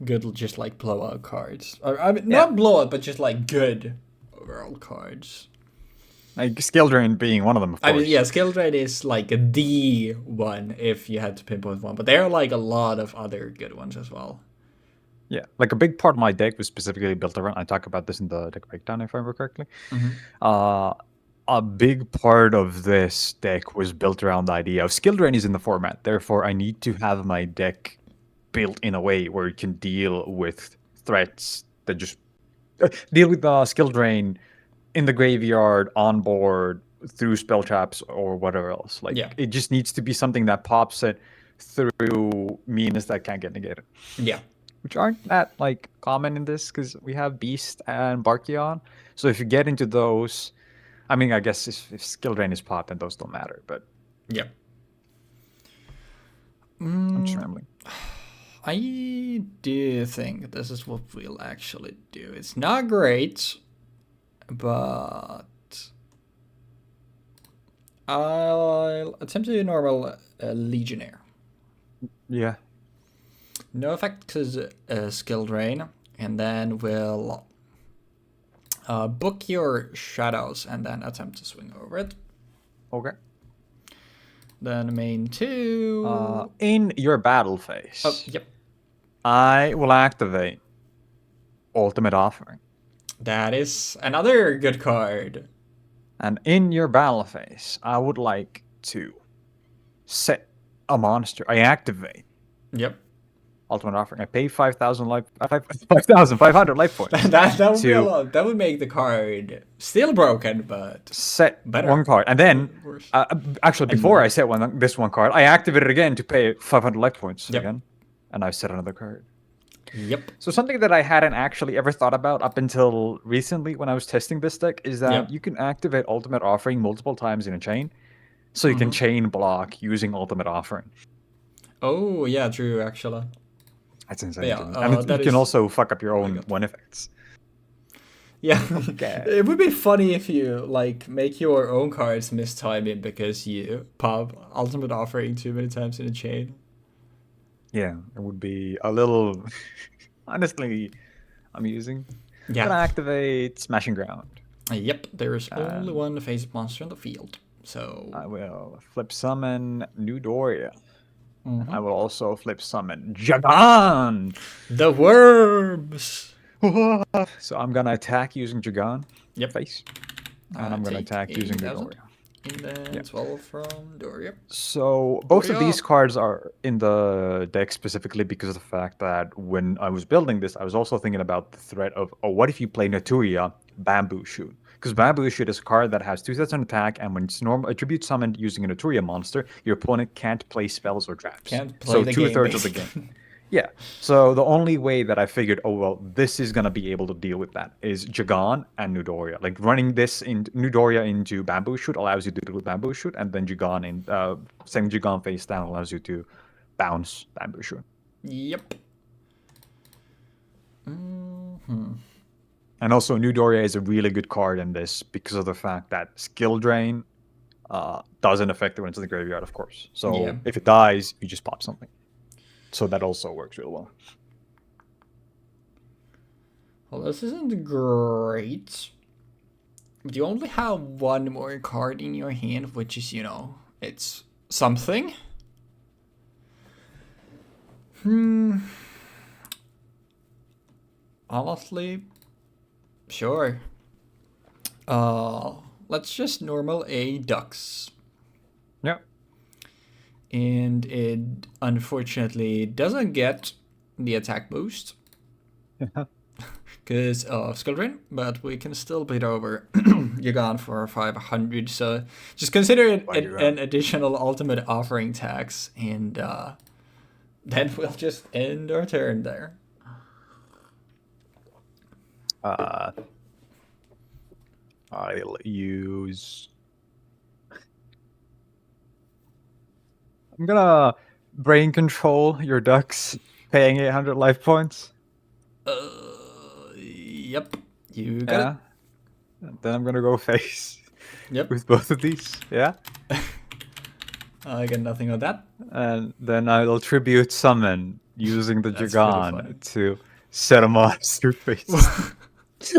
good, just blowout cards. I mean, not blowout, but just good overall cards. Like skill drain being one of them, of course. I mean, yeah, skill drain is the one if you had to pinpoint one, but there are a lot of other good ones as well. Yeah, a big part of my deck was specifically built around. I talk about this in the deck breakdown, if I remember correctly. A big part of this deck was built around the idea of skill drain is in the format. Therefore, I need to have my deck built in a way where it can deal with threats that just deal with the skill drain in the graveyard, on board, through spell traps, or whatever else. It just needs to be something that pops it through means that can't get negated. Yeah. Which aren't that common in this because we have Beast and Barkion. So if you get into those, I mean, I guess if skill drain is popped, then those don't matter. But yeah, I'm just rambling. I do think this is what we'll actually do. It's not great, but I'll attempt to do normal Legionnaire. Yeah. No effect because skill drain, and then we'll book your shadows and then attempt to swing over it. Okay. Then main 2. In your battle phase. Oh, yep. I will activate Ultimate Offering. That is another good card. And in your battle phase, I would like to set a monster. I activate Yep. ultimate offering. I pay 5,500 life points. that would be a lot. That would make the card still broken, but set better. one card, and then Worse. actually before I set this one card, I activate it again to pay 500 life points Yep. again, and I set another card. Yep. So something that I hadn't actually ever thought about up until recently when I was testing this deck is that Yep. you can activate ultimate offering multiple times in a chain, so you can chain block using ultimate offering. Oh yeah, true. Actually, that's insane. Yeah, and you can also fuck up your own one effects. Yeah, Okay. It would be funny if you like make your own cards mistime it because you pop ultimate offering too many times in a chain. Yeah, it would be a little, honestly, amusing. Yeah. Gonna activate Smashing Ground. Yep, there's only one face monster on the field, so I will flip summon Naturia. I will also flip summon Jagan. The worms. So I'm gonna attack using Jagan. Yep. Face. And I'm gonna attack using Naturia. And then 12 from Doria. So both of these cards are in the deck specifically because of the fact that when I was building this, I was also thinking about the threat of, oh, what if you play Naturia Bamboo Shoot? Because Bamboo Shoot is a card that has 2 sets on attack, and when it's normal attribute summoned using a Naturia monster, your opponent can't play spells or traps. Can't play the game, 2/3 of the game. Yeah. So the only way that I figured, oh well, this is gonna be able to deal with that is Jagan and Nudoria. Like running this in Nudoria into Bamboo Shoot allows you to do Bamboo Shoot, and then Jagan in sending Jagan face down allows you to bounce Bamboo Shoot. Yep. And also Nudoria is a really good card in this because of the fact that skill drain doesn't affect it when it's in the graveyard, of course. So if it dies, you just pop something. So that also works real well. Well, this isn't great. But you only have one more card in your hand, which is, you know, it's something. Honestly, sure. Let's just normal A Ducks. Yep. And it unfortunately doesn't get the attack boost because of skill drain, but we can still beat over Yagan for 500. So just consider it an additional ultimate offering tax, and then we'll just end our turn there. I'll use. I'm gonna brain control your ducks, paying 800 life points. Yep, you got it. And then I'm gonna go face. Yep. With both of these, yeah. I got nothing on that. And then I'll tribute summon using the Jagan to set a monster face.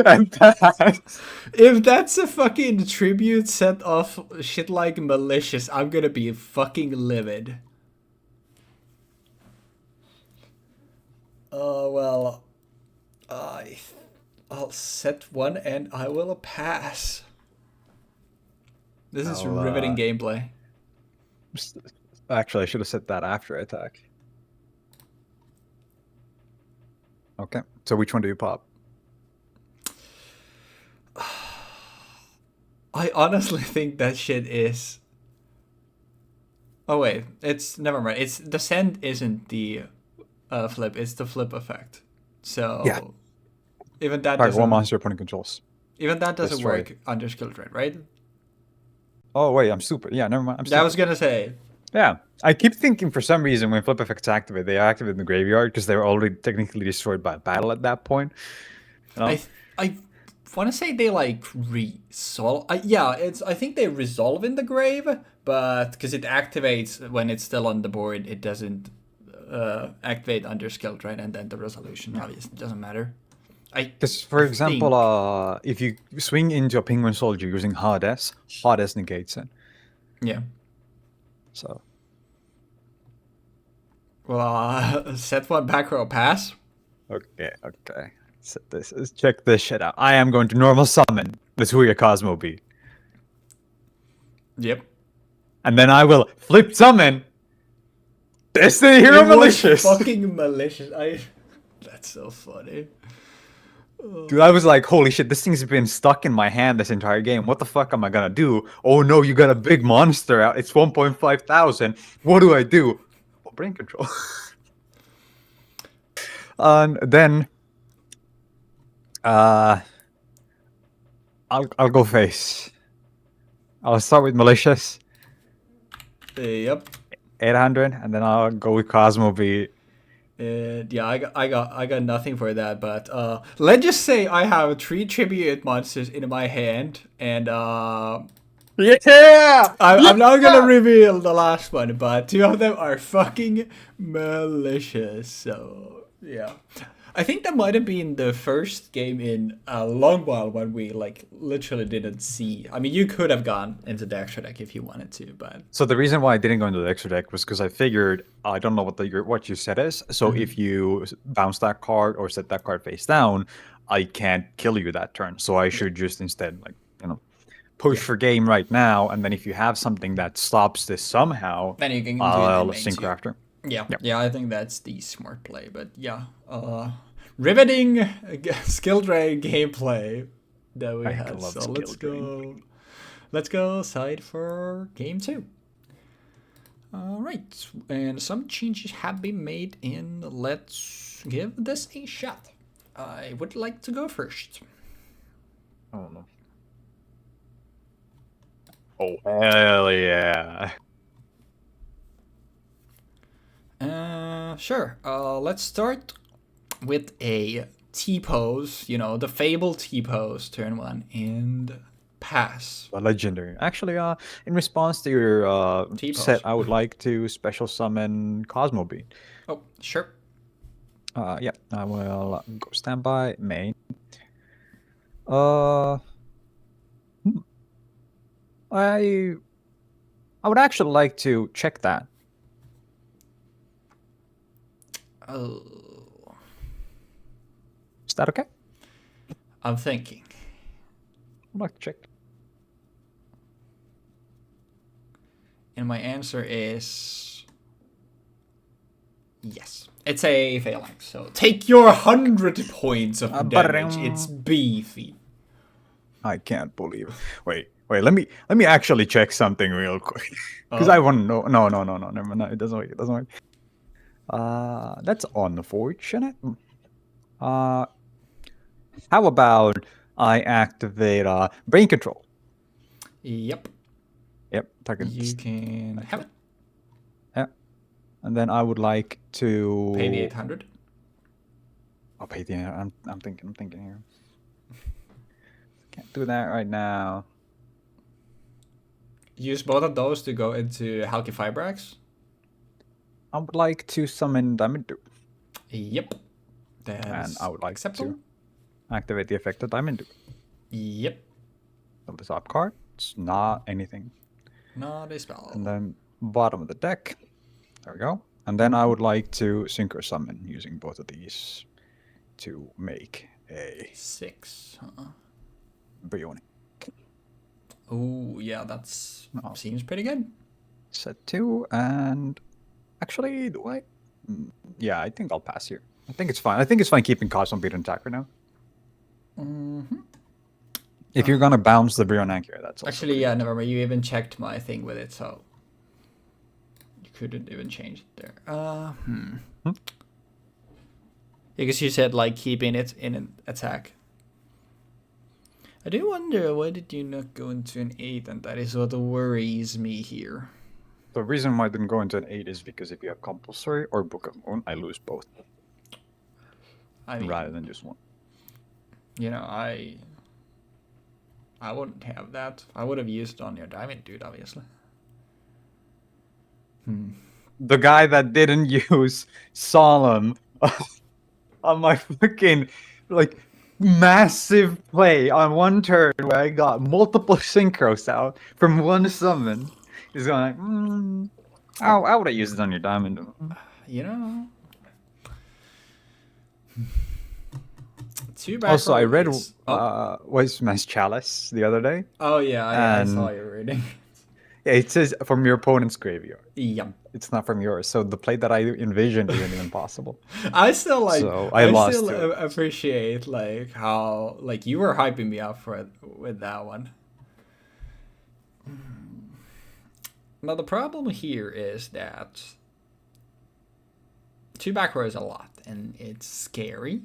And pass. If that's a fucking tribute set off shit like malicious, I'm gonna be fucking livid. Well, I'll set one and I will pass. This is riveting gameplay. Actually, I should have set that after I attack. Okay, so which one do you pop? I honestly think that shit is... Oh wait, it's... Never mind. It's the send isn't the flip, it's the flip effect. So... Yeah. Even that doesn't... one monster opponent controls. Even that doesn't work under skill drain, right? Oh wait, I'm super. Yeah, never mind. I was gonna say. Yeah. I keep thinking for some reason when flip effects activate, they activate in the graveyard because they were already technically destroyed by battle at that point. You know? I want to say they like resolve. Yeah, I think they resolve in the grave, but because it activates when it's still on the board, it doesn't activate under skill drain, and then the resolution obviously doesn't matter. Because for example, if you swing into a penguin soldier using Hades negates it. Yeah. So. Well, set one back row pass. Okay. Set this. Let's check this shit out. I am going to normal summon the Naturia Cosmo Bee. Yep. and then I will flip summon Destiny Hero It was Malicious. fucking malicious. That's so funny. Dude, I was like, holy shit, this thing's been stuck in my hand this entire game. What the fuck am I gonna do? Oh no, you got a big monster out. It's 1.5 thousand. What do I do? Oh, brain control. And then I'll go face. I'll start with Malicious, Yep. 800, and then I'll go with Cosmo Beat. Yeah, I got nothing for that. But let's just say I have 3 tribute monsters in my hand, and Yeah! I'm not gonna reveal the last one, but 2 of them are fucking malicious. So yeah, I think that might have been the first game in a long while when we like literally didn't see. I mean, you could have gone into the extra deck if you wanted to, but So the reason why I didn't go into the extra deck was because I figured I don't know what you said is. So if you bounce that card or set that card face down, I can't kill you that turn. So I should just instead push for game right now, and then if you have something that stops this somehow, then you can do I'll the main sync two. after. Yeah, Yep. yeah, I think that's the smart play. But yeah, riveting skill drain gameplay that we I had. love So skill let's go side for game 2. All right, and some changes have been made in. Let's give this a shot. I would like to go first. Oh no. Oh hell yeah. Sure. Let's start with a T-pose, you know, the fabled T-pose, turn 1, and pass. A legendary. Actually, in response to your T-pose. set, I would like to special summon Cosmo Beat. Oh, sure. Yeah, I will go standby main. Uh, hmm. I would actually like to check that. Oh, Is that okay? I'm thinking. I'd like to check. And my answer is yes. It's a phalanx, so take your 100 points of damage. It's beefy. I can't believe it. Wait. Let me actually check something real quick because I want to know. No. Never mind. It doesn't work. It doesn't work. That's unfortunate. How about I activate brain control? Yep. Yep. You can have it. Yeah. And then I would like to Pay the 800. I'll pay the. I'm thinking here. Can't do that right now. Use both of those to go into Halki Fibrax. I would like to summon Diamond Duke. Yep. That's And I would like acceptable. to activate the effect of Diamond Duke. Yep. So the top card, it's not anything. Not a spell. And then bottom of the deck. There we go. And then I would like to synchro summon using both of these to make a 6. Brioni. Oh, yeah, that's seems pretty good. Set 2, and actually, do I? Yeah, I think I'll pass here. I think it's fine. I think it's fine keeping Cosmo Beat intact right now. Mm-hmm. If you're gonna bounce the Brion here, that's also Actually, yeah, never mind. You even checked my thing with it, so you couldn't even change it there. Because you said like keeping it in an attack. I do wonder why did you not go into an 8, and that is what worries me here. The reason why I didn't go into an 8 is because if you have compulsory or Book of Moon, I lose both. I mean, rather than just one. You know, I wouldn't have that. I would have used it on your Diamond Dude, obviously. The guy that didn't use Solemn on my fucking massive play on one turn where I got multiple synchros out from one summon is going how would I use it on your Diamond? You know. Too bad. Also, I read Voice Mass Chalice the other day. Oh yeah, I saw you reading. Yeah, it says from your opponent's graveyard. Yep. It's not from yours. So the play that I envisioned isn't even possible. I still like. So I I lost still to it. appreciate like how like you were hyping me up for it with that one. Now the problem here is that 2 back row is a lot, and it's scary.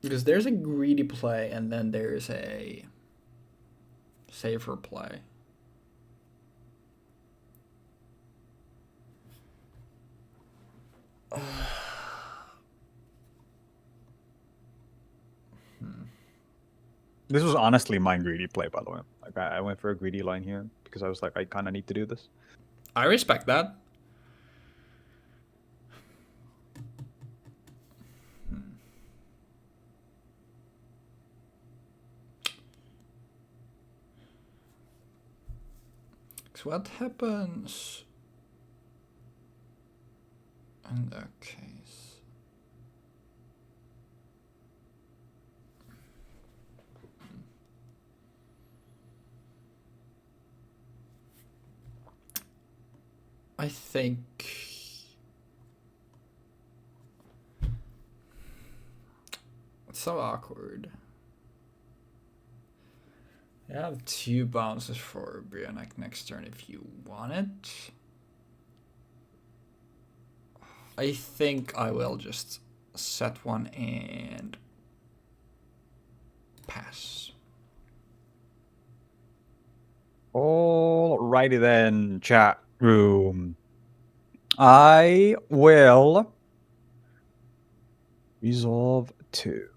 Because there's a greedy play, and then there's a safer play. This was honestly my greedy play, by the way. Like I went for a greedy line here because I was like, I kind of need to do this. I respect that. So what happens in that case? I think it's so awkward. You have 2 bounces for Brianna next turn if you want it. I think I will just set one and pass. Alrighty then, chat room. I will resolve 2.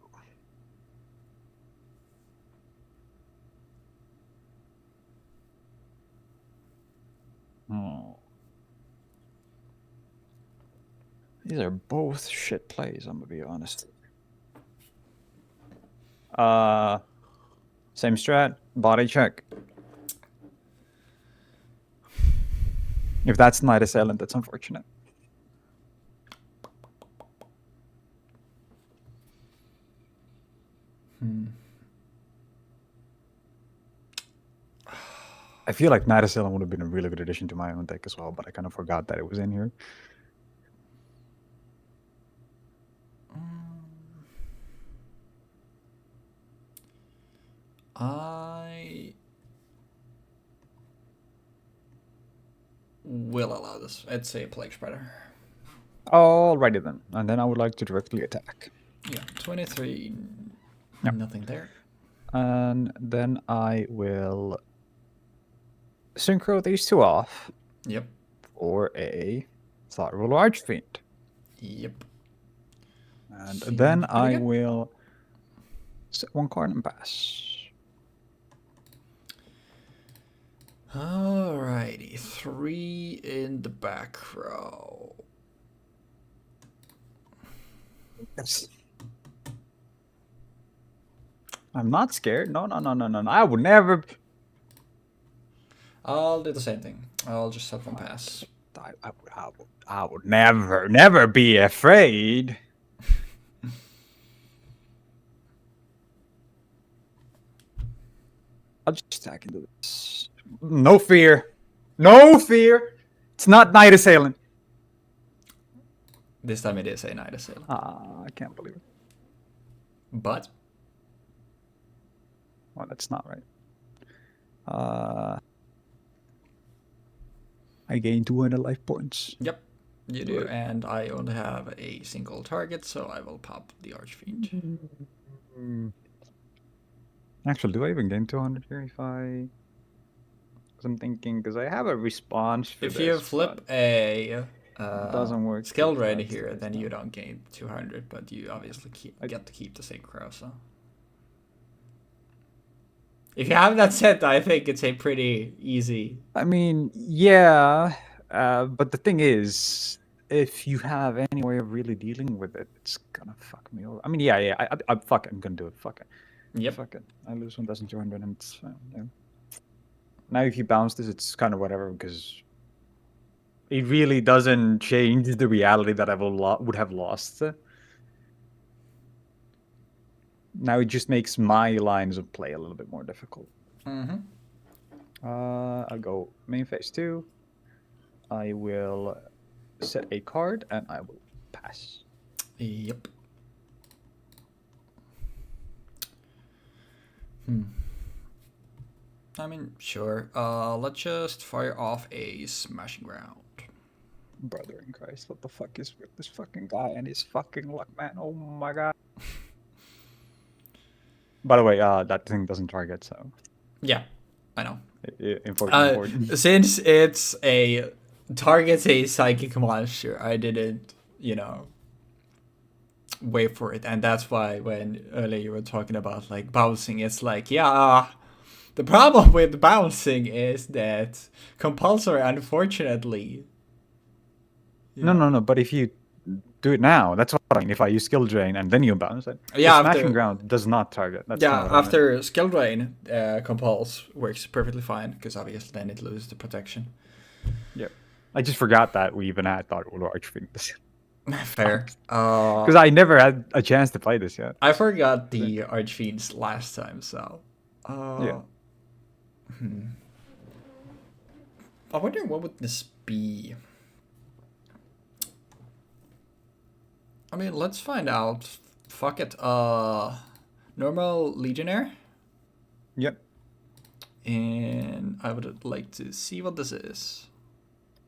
Oh. These are both shit plays, I'm gonna be honest. Same strat, body check. If that's Knight Assailant, that's unfortunate. I feel like Knight Assailant would have been a really good addition to my own deck as well, but I kind of forgot that it was in here. I will allow this. It's a Plague Spreader. Alrighty then. And then I would like to directly attack. Yeah, 23. Yep. Nothing there. And then I will synchro these 2 off. Yep. For a Thought Ruler Archfiend. Yep. And Seems then pretty I good. will set 1 card and pass. Alrighty, 3 in the back row. Yes. I'm not scared. No. I would never. I'll do the same thing. I'll just set 1 pass. I would never be afraid. I'll just attack into this. No fear. No fear. It's not Knight Assailant. This time it is a Knight Assailant. I can't believe it. But Well, that's not right. I gain 200 life points. yep, you do. And I only have a single target, so I will pop the Archfiend. Actually, do I even gain 200 here if I... Because I'm thinking, because I have a response for If this, you flip a doesn't work skilled if raid that's here, the then case, you no. don't gain 200, but you obviously get to keep the synchro, so... If you have that set, I think it's a pretty easy... I mean, yeah, but the thing is, if you have any way of really dealing with it, it's gonna fuck me over. I mean, yeah, fuck it, I'm gonna do it, fuck it. Yep. Fuck it, I lose 1,200 and it's fine, yeah. Now if you bounce this, it's kind of whatever, because it really doesn't change the reality that I would have lost. Now it just makes my lines of play a little bit more difficult. Mm-hmm. I'll go main phase 2. I will set a card and I will pass. Yep. I mean, sure. Let's just fire off a Smashing Ground. Brother in Christ, what the fuck is with this fucking guy and his fucking luck, man? Oh my god. By the way, that thing doesn't target, so. Yeah, I know. Important. Since it's a targets a psychic monster, I didn't, wait for it, and that's why when earlier you were talking about like bouncing, it's like, yeah, the problem with bouncing is that compulsory, unfortunately. No. But if you do it now, that's what I mean. If I use skill drain and then you bounce it, Yeah, Smashing Ground does not target. That's yeah, kind of what after skill drain, compulse works perfectly fine because obviously then it loses the protection. Yeah, I just forgot that we even had Dark Order Archfiend. Fair. Because I never had a chance to play this yet. I forgot the Archfiends last time, so. Yeah. I wonder what would this be. I mean, let's find out. Fuck it. Normal Legionnaire. Yep. And I would like to see what this is.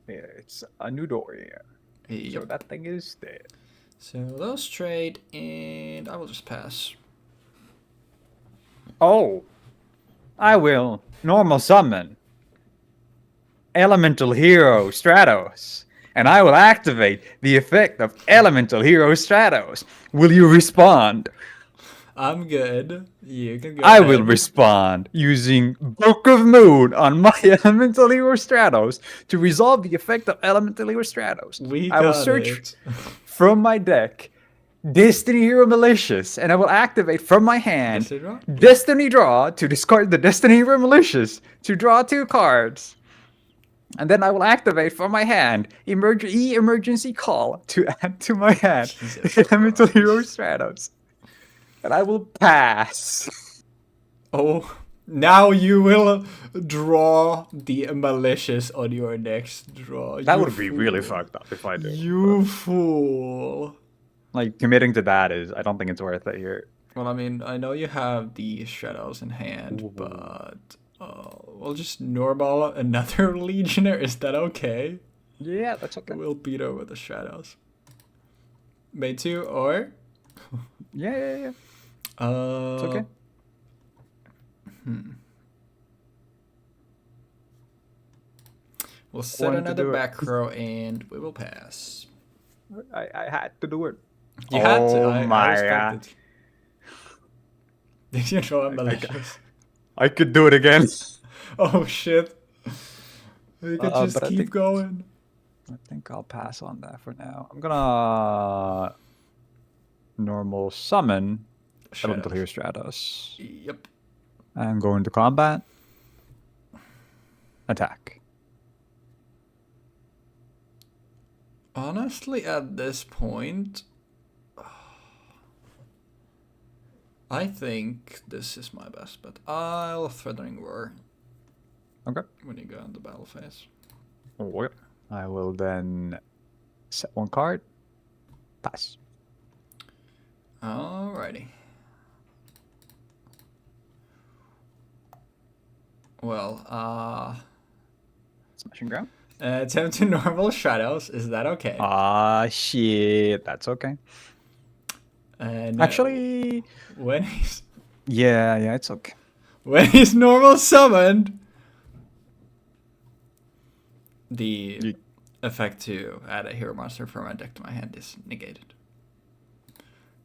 Yeah, it's a new door. Yeah. Yep. So that thing is dead. So those trade, and I will just pass. Oh, I will normal summon Elemental Hero Stratos, and I will activate the effect of Elemental Hero Stratos. Will you respond? I'm good. You can go I ahead. will respond using Book of Moon on my Elemental Hero Stratos to resolve the effect of Elemental Hero Stratos. I will search from my deck Destiny Hero Malicious, and I will activate from my hand Destiny Draw to discard the Destiny Hero Malicious to draw 2 cards. And then I will activate from my hand Emergency Call to add to my hand Elemental Hero Stratos. And I will pass. Oh, now you will draw the malicious on your next draw. That would be really fucked up if I do. You fool. Like, committing to that is, I don't think it's worth it here. Well, I mean, I know you have the shadows in hand, but we'll just normal another Legionnaire. Is that okay? Yeah, that's okay. We'll beat her with the shadows. May 2 or? Yeah. It's okay. We'll set another back row and we will pass. I had to do it. You had to. I respect it. Did you know I'm malicious? I could do it again. Oh shit. We could just keep going. I think I'll pass on that for now. I'm gonna normal summon Elemental Hero Stratos. Yep. And go into combat. Attack. Honestly, at this point, I think this is my best bet. I'll Threatening Roar. Okay. When you go into battle phase. Oh, yep. I will then set 1 card. Pass. Alrighty. Well, Smashing Ground. Attempt to normal shadows. Is that okay? Shit. That's okay. Actually, when he's yeah, it's okay. When he's normal summoned, the effect to add a hero monster from my deck to my hand is negated.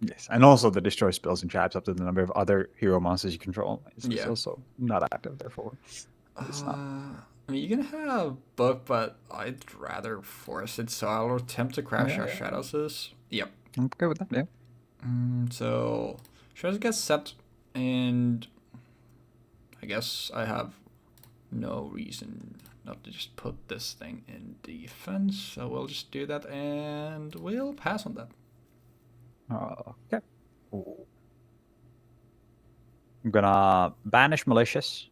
Yes, and also the destroy spells and traps up to the number of other hero monsters you control. It's also not active, therefore. It's not. I mean, you can have book, but I'd rather force it, so I'll attempt to crash our shadows. Yep. I'm okay with that, yeah. So, shadows get set, and I guess I have no reason not to just put this thing in defense. So we'll just do that, and we'll pass on that. Okay. Ooh. I'm gonna banish malicious.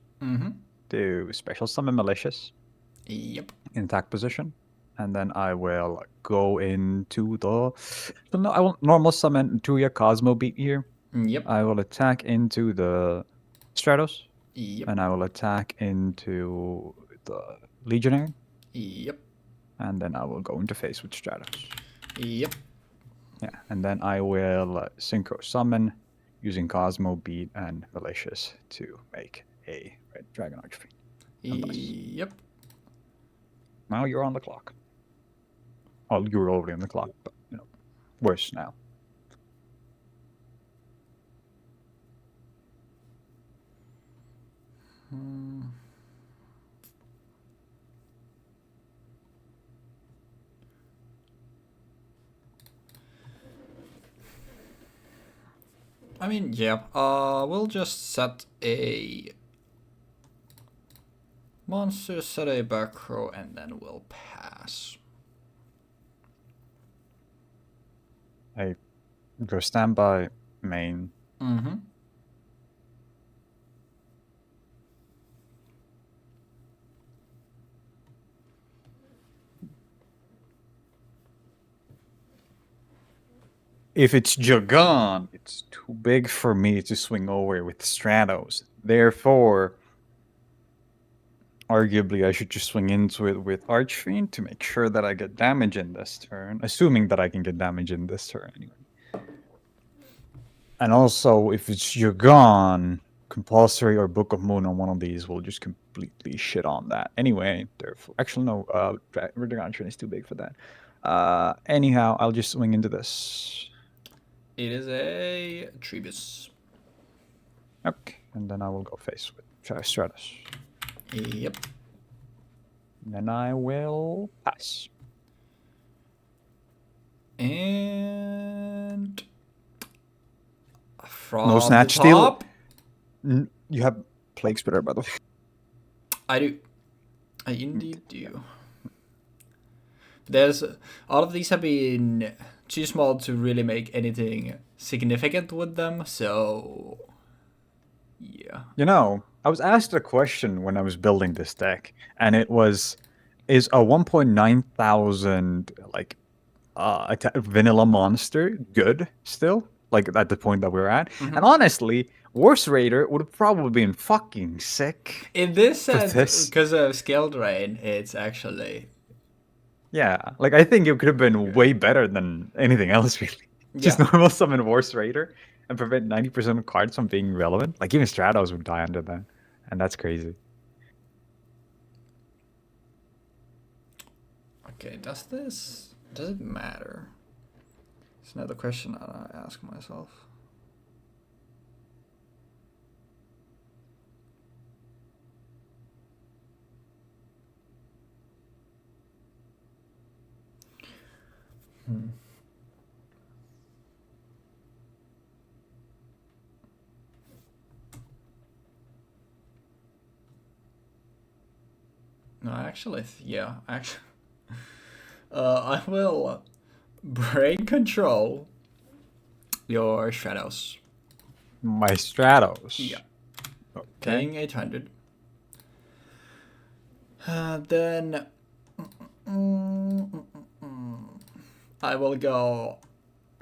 Do special summon malicious. Yep. In attack position. And then I will go into the... No, I will normal summon Naturia Cosmo Beat here. Yep. I will attack into the Stratos. Yep. And I will attack into the Legionary. Yep. And then I will go into face with Stratos. Yep. Yeah, and then I will Synchro Summon using Cosmo Beat and Malicious to make a red Dragon Archfiend. Yep. Now you're on the clock. Oh, you were already on the clock, but worse now. I mean, yeah. We'll just set a monster, set a back row, and then we'll pass. I go standby main. If it's Jagan, it's too big for me to swing over with Stratos. Therefore, arguably, I should just swing into it with Archfiend to make sure that I get damage in this turn. Assuming that I can get damage in this turn anyway. And also, if it's Jagan, Compulsory or Book of Moon on one of these will just completely shit on that. Anyway, therefore... Actually, no. Dragon is too big for that. Anyhow, I'll just swing into this. It is a Trebus. Okay, and then I will go face with Stratus. Yep. And then I will pass. And from No Snatch the top, Steal. You have Plague Spitter, by the way. I do. I indeed do. There's all of these have been too small to really make anything significant with them, so yeah. I was asked a question when I was building this deck, and it was, is a 1.9 thousand vanilla monster good still? Like at the point that we're at? And honestly, Worst Raider would have probably been fucking sick. In this sense, because of skill drain, it's actually... Yeah, like I think it could have been way better than anything else, really. Just normal summon Worst Raider and prevent 90% of cards from being relevant. Like even Stratos would die under that, and that's crazy. Okay, does it matter? It's another question that I ask myself. No, actually, yeah, actually, I will brain control your Stratos. My Stratos. Yeah. Okay. Paying 800. Then I will go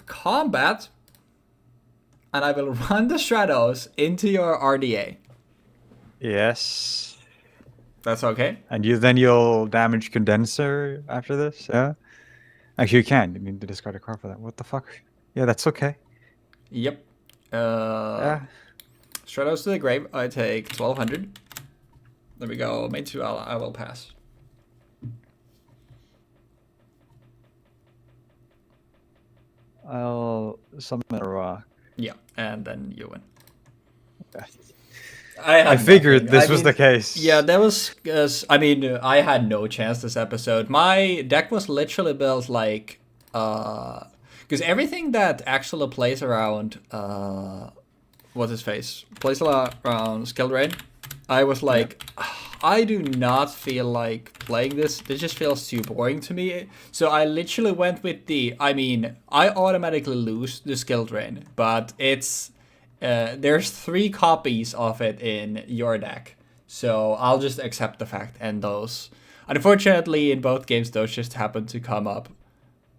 combat, and I will run the Stratos into your RDA. Yes. That's okay. And you'll damage Condenser after this, yeah? Actually, you can. You need to discard a card for that. What the fuck? Yeah, that's okay. Yep. Yeah. Stratos to the grave. I take 1200. There we go. Main 2, I will pass. I'll summon a rock. Yeah, and then you win. Okay. I figured this was the case. Yeah, there was... I had no chance this episode. My deck was literally built like... Because everything that actually plays around... what's his face? Plays a lot around Skill Drain. I was like... I do not feel like playing this. This just feels too boring to me. So I literally went with I automatically lose the skill drain, but it's there's 3 copies of it in your deck. So I'll just accept the fact, and those, unfortunately, in both games, those just happen to come up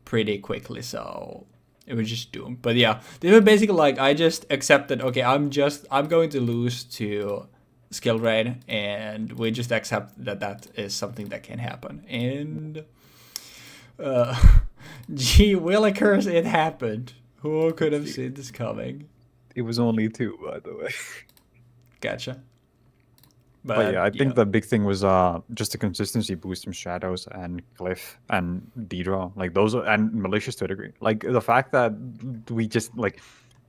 pretty quickly, so it was just doomed. But yeah, they were basically like, I just accepted, okay, I'm going to lose to skill drain, and we just accept that is something that can happen. And gee willikers, it happened. Who could have seen this coming? It was only 2, by the way. Gotcha. But yeah, I think the big thing was just the consistency boost from Shadows and Cliff and D-Draw. Like those and Malicious to a degree. Like the fact that we just like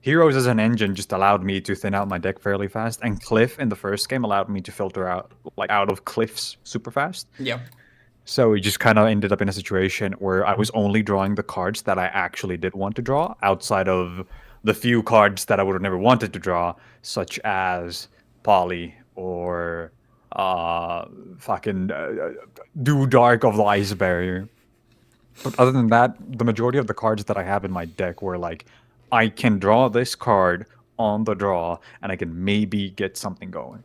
Heroes as an engine just allowed me to thin out my deck fairly fast, and Cliff in the first game allowed me to filter out of Cliffs super fast. Yeah. So we just kind of ended up in a situation where I was only drawing the cards that I actually did want to draw, outside of the few cards that I would have never wanted to draw, such as Poly or Do Dark of the Ice Barrier. But other than that, the majority of the cards that I have in my deck were like, I can draw this card on the draw, and I can maybe get something going.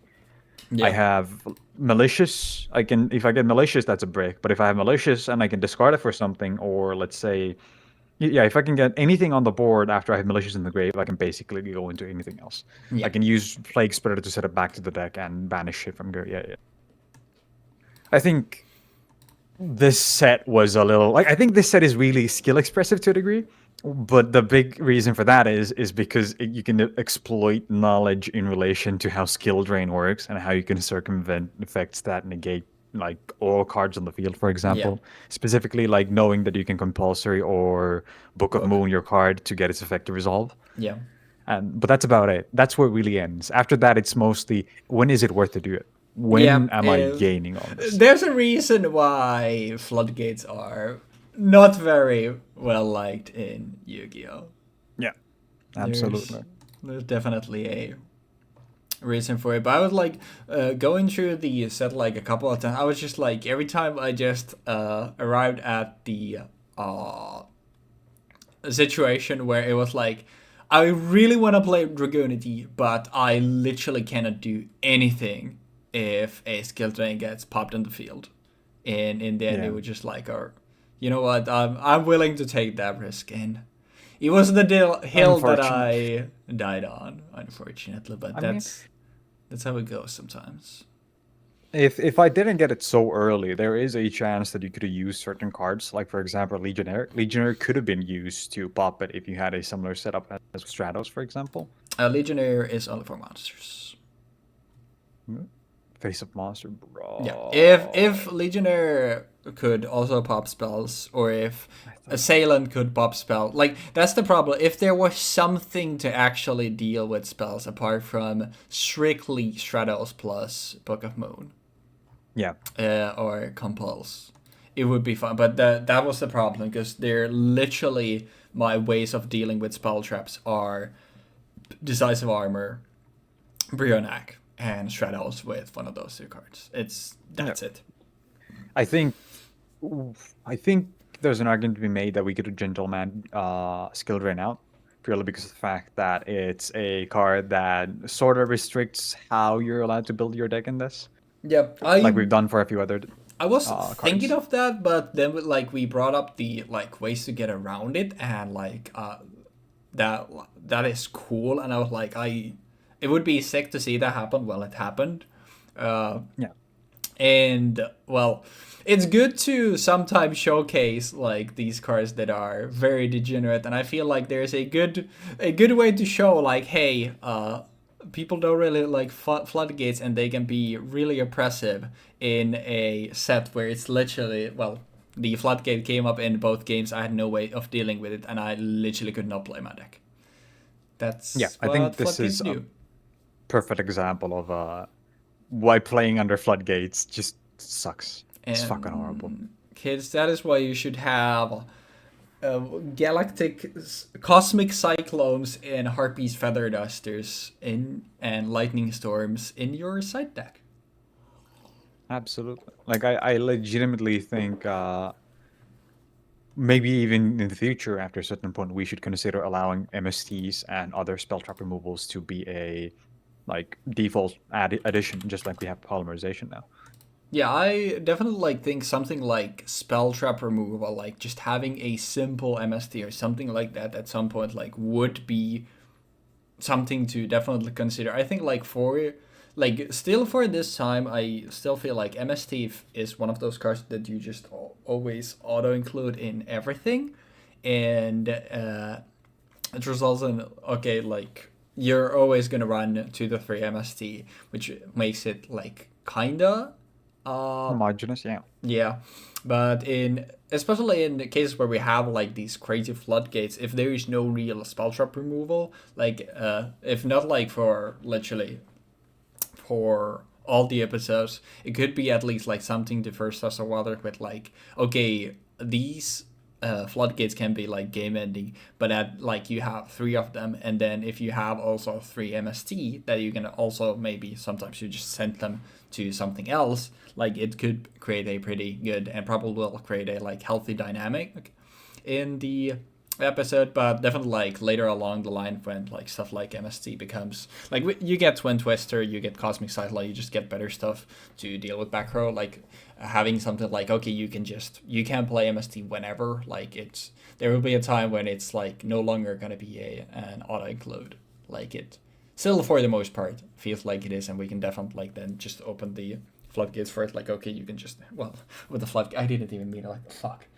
Yeah. I have Malicious. If I get Malicious, that's a brick. But if I have Malicious and I can discard it for something, or let's say, if I can get anything on the board after I have Malicious in the grave, I can basically go into anything else. Yeah. I can use Plague Spreader to set it back to the deck and banish it from grave. Yeah. I think this set was a little I think this set is really skill expressive to a degree, but the big reason for that is because you can exploit knowledge in relation to how skill drain works and how you can circumvent effects that negate like all cards on the field, for example. Specifically, like knowing that you can compulsory or Book of Moon your card to get its effect to resolve. Yeah. But that's about it. That's where it really ends. After that, it's mostly when is it worth to do it? When am I gaining on this? There's a reason why floodgates are not very well liked in Yu-Gi-Oh! Yeah, absolutely. There's definitely a reason for it. But I was like going through the set like a couple of times. I was just like, every time I just arrived at the situation where it was like, I really want to play Dragunity, but I literally cannot do anything if a skill drain gets popped in the field. And in the end, it was just like, you know what, I'm willing to take that risk. And it was the hill that I died on, unfortunately. But that's how it goes sometimes. If I didn't get it so early, there is a chance that you could have used certain cards. Like, for example, Legionnaire. Legionnaire could have been used to pop it if you had a similar setup as Stratos, for example. Legionnaire is only for monsters. Face of monster, bro. Yeah, if Legionnaire could also pop spells, or if Assailant could pop spells, like, that's the problem. If there was something to actually deal with spells apart from strictly Stratos plus Book of Moon, or Compulse, it would be fun. But that was the problem, because they're literally, my ways of dealing with spell traps are Decisive Armor, Brionac, and Stratos with one of those 2 cards. That's it. I think there's an argument to be made that we get a Gentleman skill drain out, purely because of the fact that it's a card that sort of restricts how you're allowed to build your deck in this. Yeah, like we've done for a few other. I was thinking of that, but then we brought up the ways to get around it, and that is cool, and I was like, it would be sick to see that happen. Well, it happened. And, well, it's good to sometimes showcase, like, these cards that are very degenerate. And I feel like there's a good way to show, like, hey, people don't really like floodgates, and they can be really oppressive in a set where it's literally, well, the floodgate came up in both games. I had no way of dealing with it, and I literally could not play my deck. That's I think this is do. Perfect example of why playing under floodgates just sucks. It's fucking horrible. Kids, that is why you should have cosmic cyclones and harpies feather dusters and lightning storms in your side deck. Absolutely. Like I legitimately think maybe even in the future, after a certain point, we should consider allowing MSTs and other spell trap removals to be a like default addition, just like we have polymerization now. Yeah, I definitely like think something like spell trap removal, like just having a simple MST or something like that at some point, like would be something to definitely consider. I think like for like still for this time, I still feel like MST is one of those cards that you just always auto include in everything, and it results in okay like you're always gonna run 2 to 3 MST, which makes it like kinda Homogeneous, yeah. yeah, but in especially in the cases where we have like these crazy floodgates, if there is no real spell trap removal, like if not like for literally for all the episodes, it could be at least like something to first test the water with like okay these floodgates can be like game ending, but at like you have 3 of them, and then if you have also 3 MST, that you can also maybe sometimes you just send them to something else. Like it could create a pretty good and probably will create a like healthy dynamic in the episode, but definitely like later along the line when like stuff like MST becomes like you get Twin Twister, you get Cosmic Cycler, you just get better stuff to deal with back row. Like having something like okay, you can play MST whenever. Like it's there will be a time when it's like no longer gonna be an auto include. Like it still for the most part feels like it is, and we can definitely like then just open the floodgates for it. Like okay, you can just with the flood. I didn't even mean it like fuck.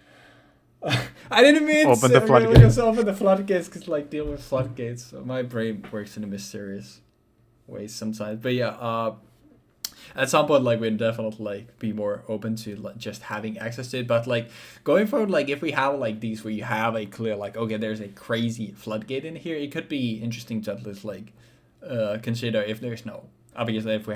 I didn't mean Open to the really floodgates. just open the floodgates because like deal with floodgates. So my brain works in a mysterious ways sometimes. But yeah, at some point like we'd definitely like be more open to like, just having access to it. But like going forward, like if we have like these where you have a clear like okay, there's a crazy floodgate in here, it could be interesting to at least like consider if there's no. Obviously, if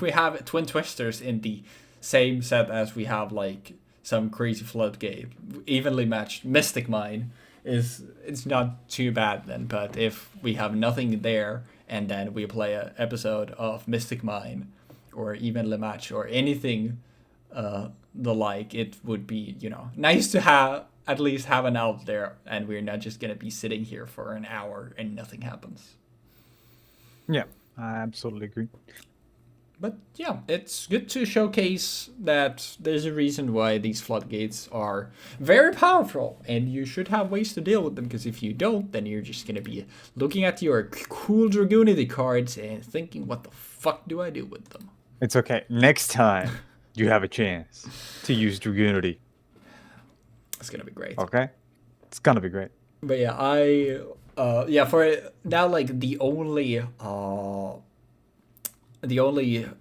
we have Twin Twisters in the same set as we have like some crazy floodgate, evenly matched Mystic Mine it's not too bad then. But if we have nothing there and then we play an episode of Mystic Mine or evenly matched or anything the like, it would be nice to have at least have an out there, and we're not just gonna be sitting here for an hour and nothing happens. Yeah, I absolutely agree. But yeah, it's good to showcase that there's a reason why these floodgates are very powerful, and you should have ways to deal with them, because if you don't, then you're just going to be looking at your cool Dragunity cards and thinking, what the fuck do I do with them? It's okay. Next time you have a chance to use Dragunity. It's going to be great. Okay? It's gonna be great. But yeah, for now, like the only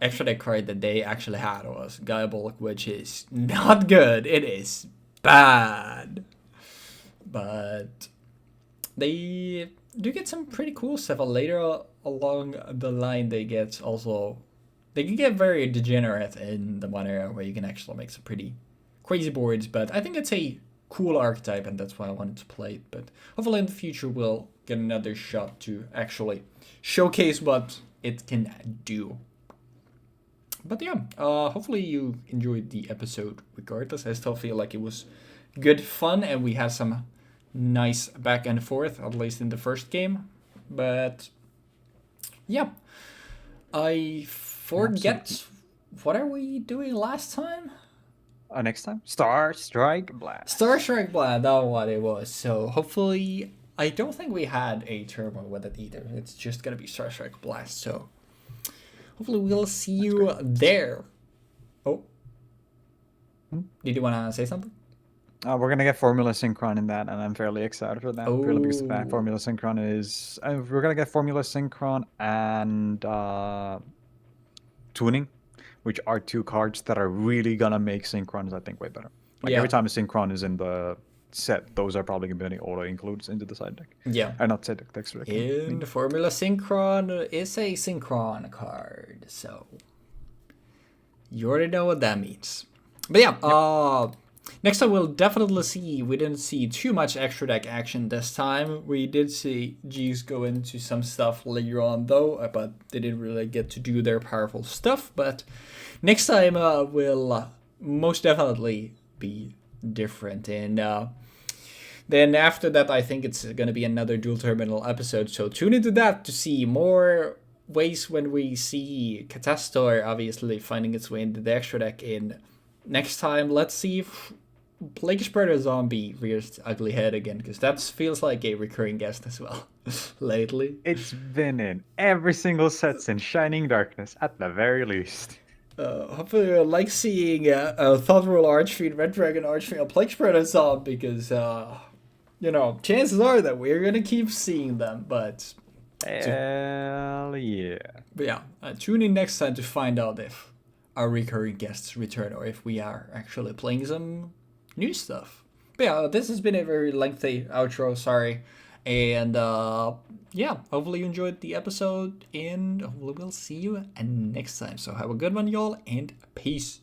extra deck card that they actually had was Diabolic, which is not good. It is bad. But they do get some pretty cool stuff. Later along the line, they can get very degenerate in the one area where you can actually make some pretty crazy boards. But I think it's a cool archetype, and that's why I wanted to play it. But hopefully in the future we'll get another shot to actually showcase what it can do. But yeah, hopefully you enjoyed the episode regardless. I still feel like it was good fun, and we had some nice back and forth, at least in the first game. But yeah, I forget. Absolutely. What are we doing last time? Next time, Star Strike Blast. Star Strike Blast, that's what it was. So hopefully, I don't think we had a turbo with it either. It's just gonna be Star Strike Blast. So hopefully we'll see you there. Oh, did you wanna say something? We're gonna get Formula Synchron in that, and I'm fairly excited for that. Purely because of that, Oh. Formula Synchron is we're gonna get Formula Synchron and Tuning, which are 2 cards that are really gonna make Synchrons, I think, way better. Like Yeah. every time a Synchron is in the set, those are probably gonna be auto includes into the side deck. Yeah. Not side deck, text deck. And Formula Synchron is a Synchron card, so you already know what that means. But yeah, Next time we'll definitely see, we didn't see too much extra deck action this time. We did see Jeexx go into some stuff later on though, but they didn't really get to do their powerful stuff. But next time will most definitely be different. And then after that, I think it's going to be another Duel Terminal episode. So tune into that to see more ways when we see Catastor obviously finding its way into the extra deck. In next time, let's see if Plague Spreader Zombie rears its ugly head again, because that feels like a recurring guest as well lately. It's been in every single set since Shining Darkness, at the very least. Hopefully you'll like seeing a Thought Rule Archfiend, Red Dragon Archfiend, a Plague Spreader Zombie, because, chances are that we're going to keep seeing them, but... Hell yeah. But yeah, tune in next time to find out if our recurring guests return or if we are actually playing some new stuff. But yeah, this has been a very lengthy outro, sorry. And hopefully you enjoyed the episode, and hopefully we'll see you next time. So have a good one, y'all, and peace.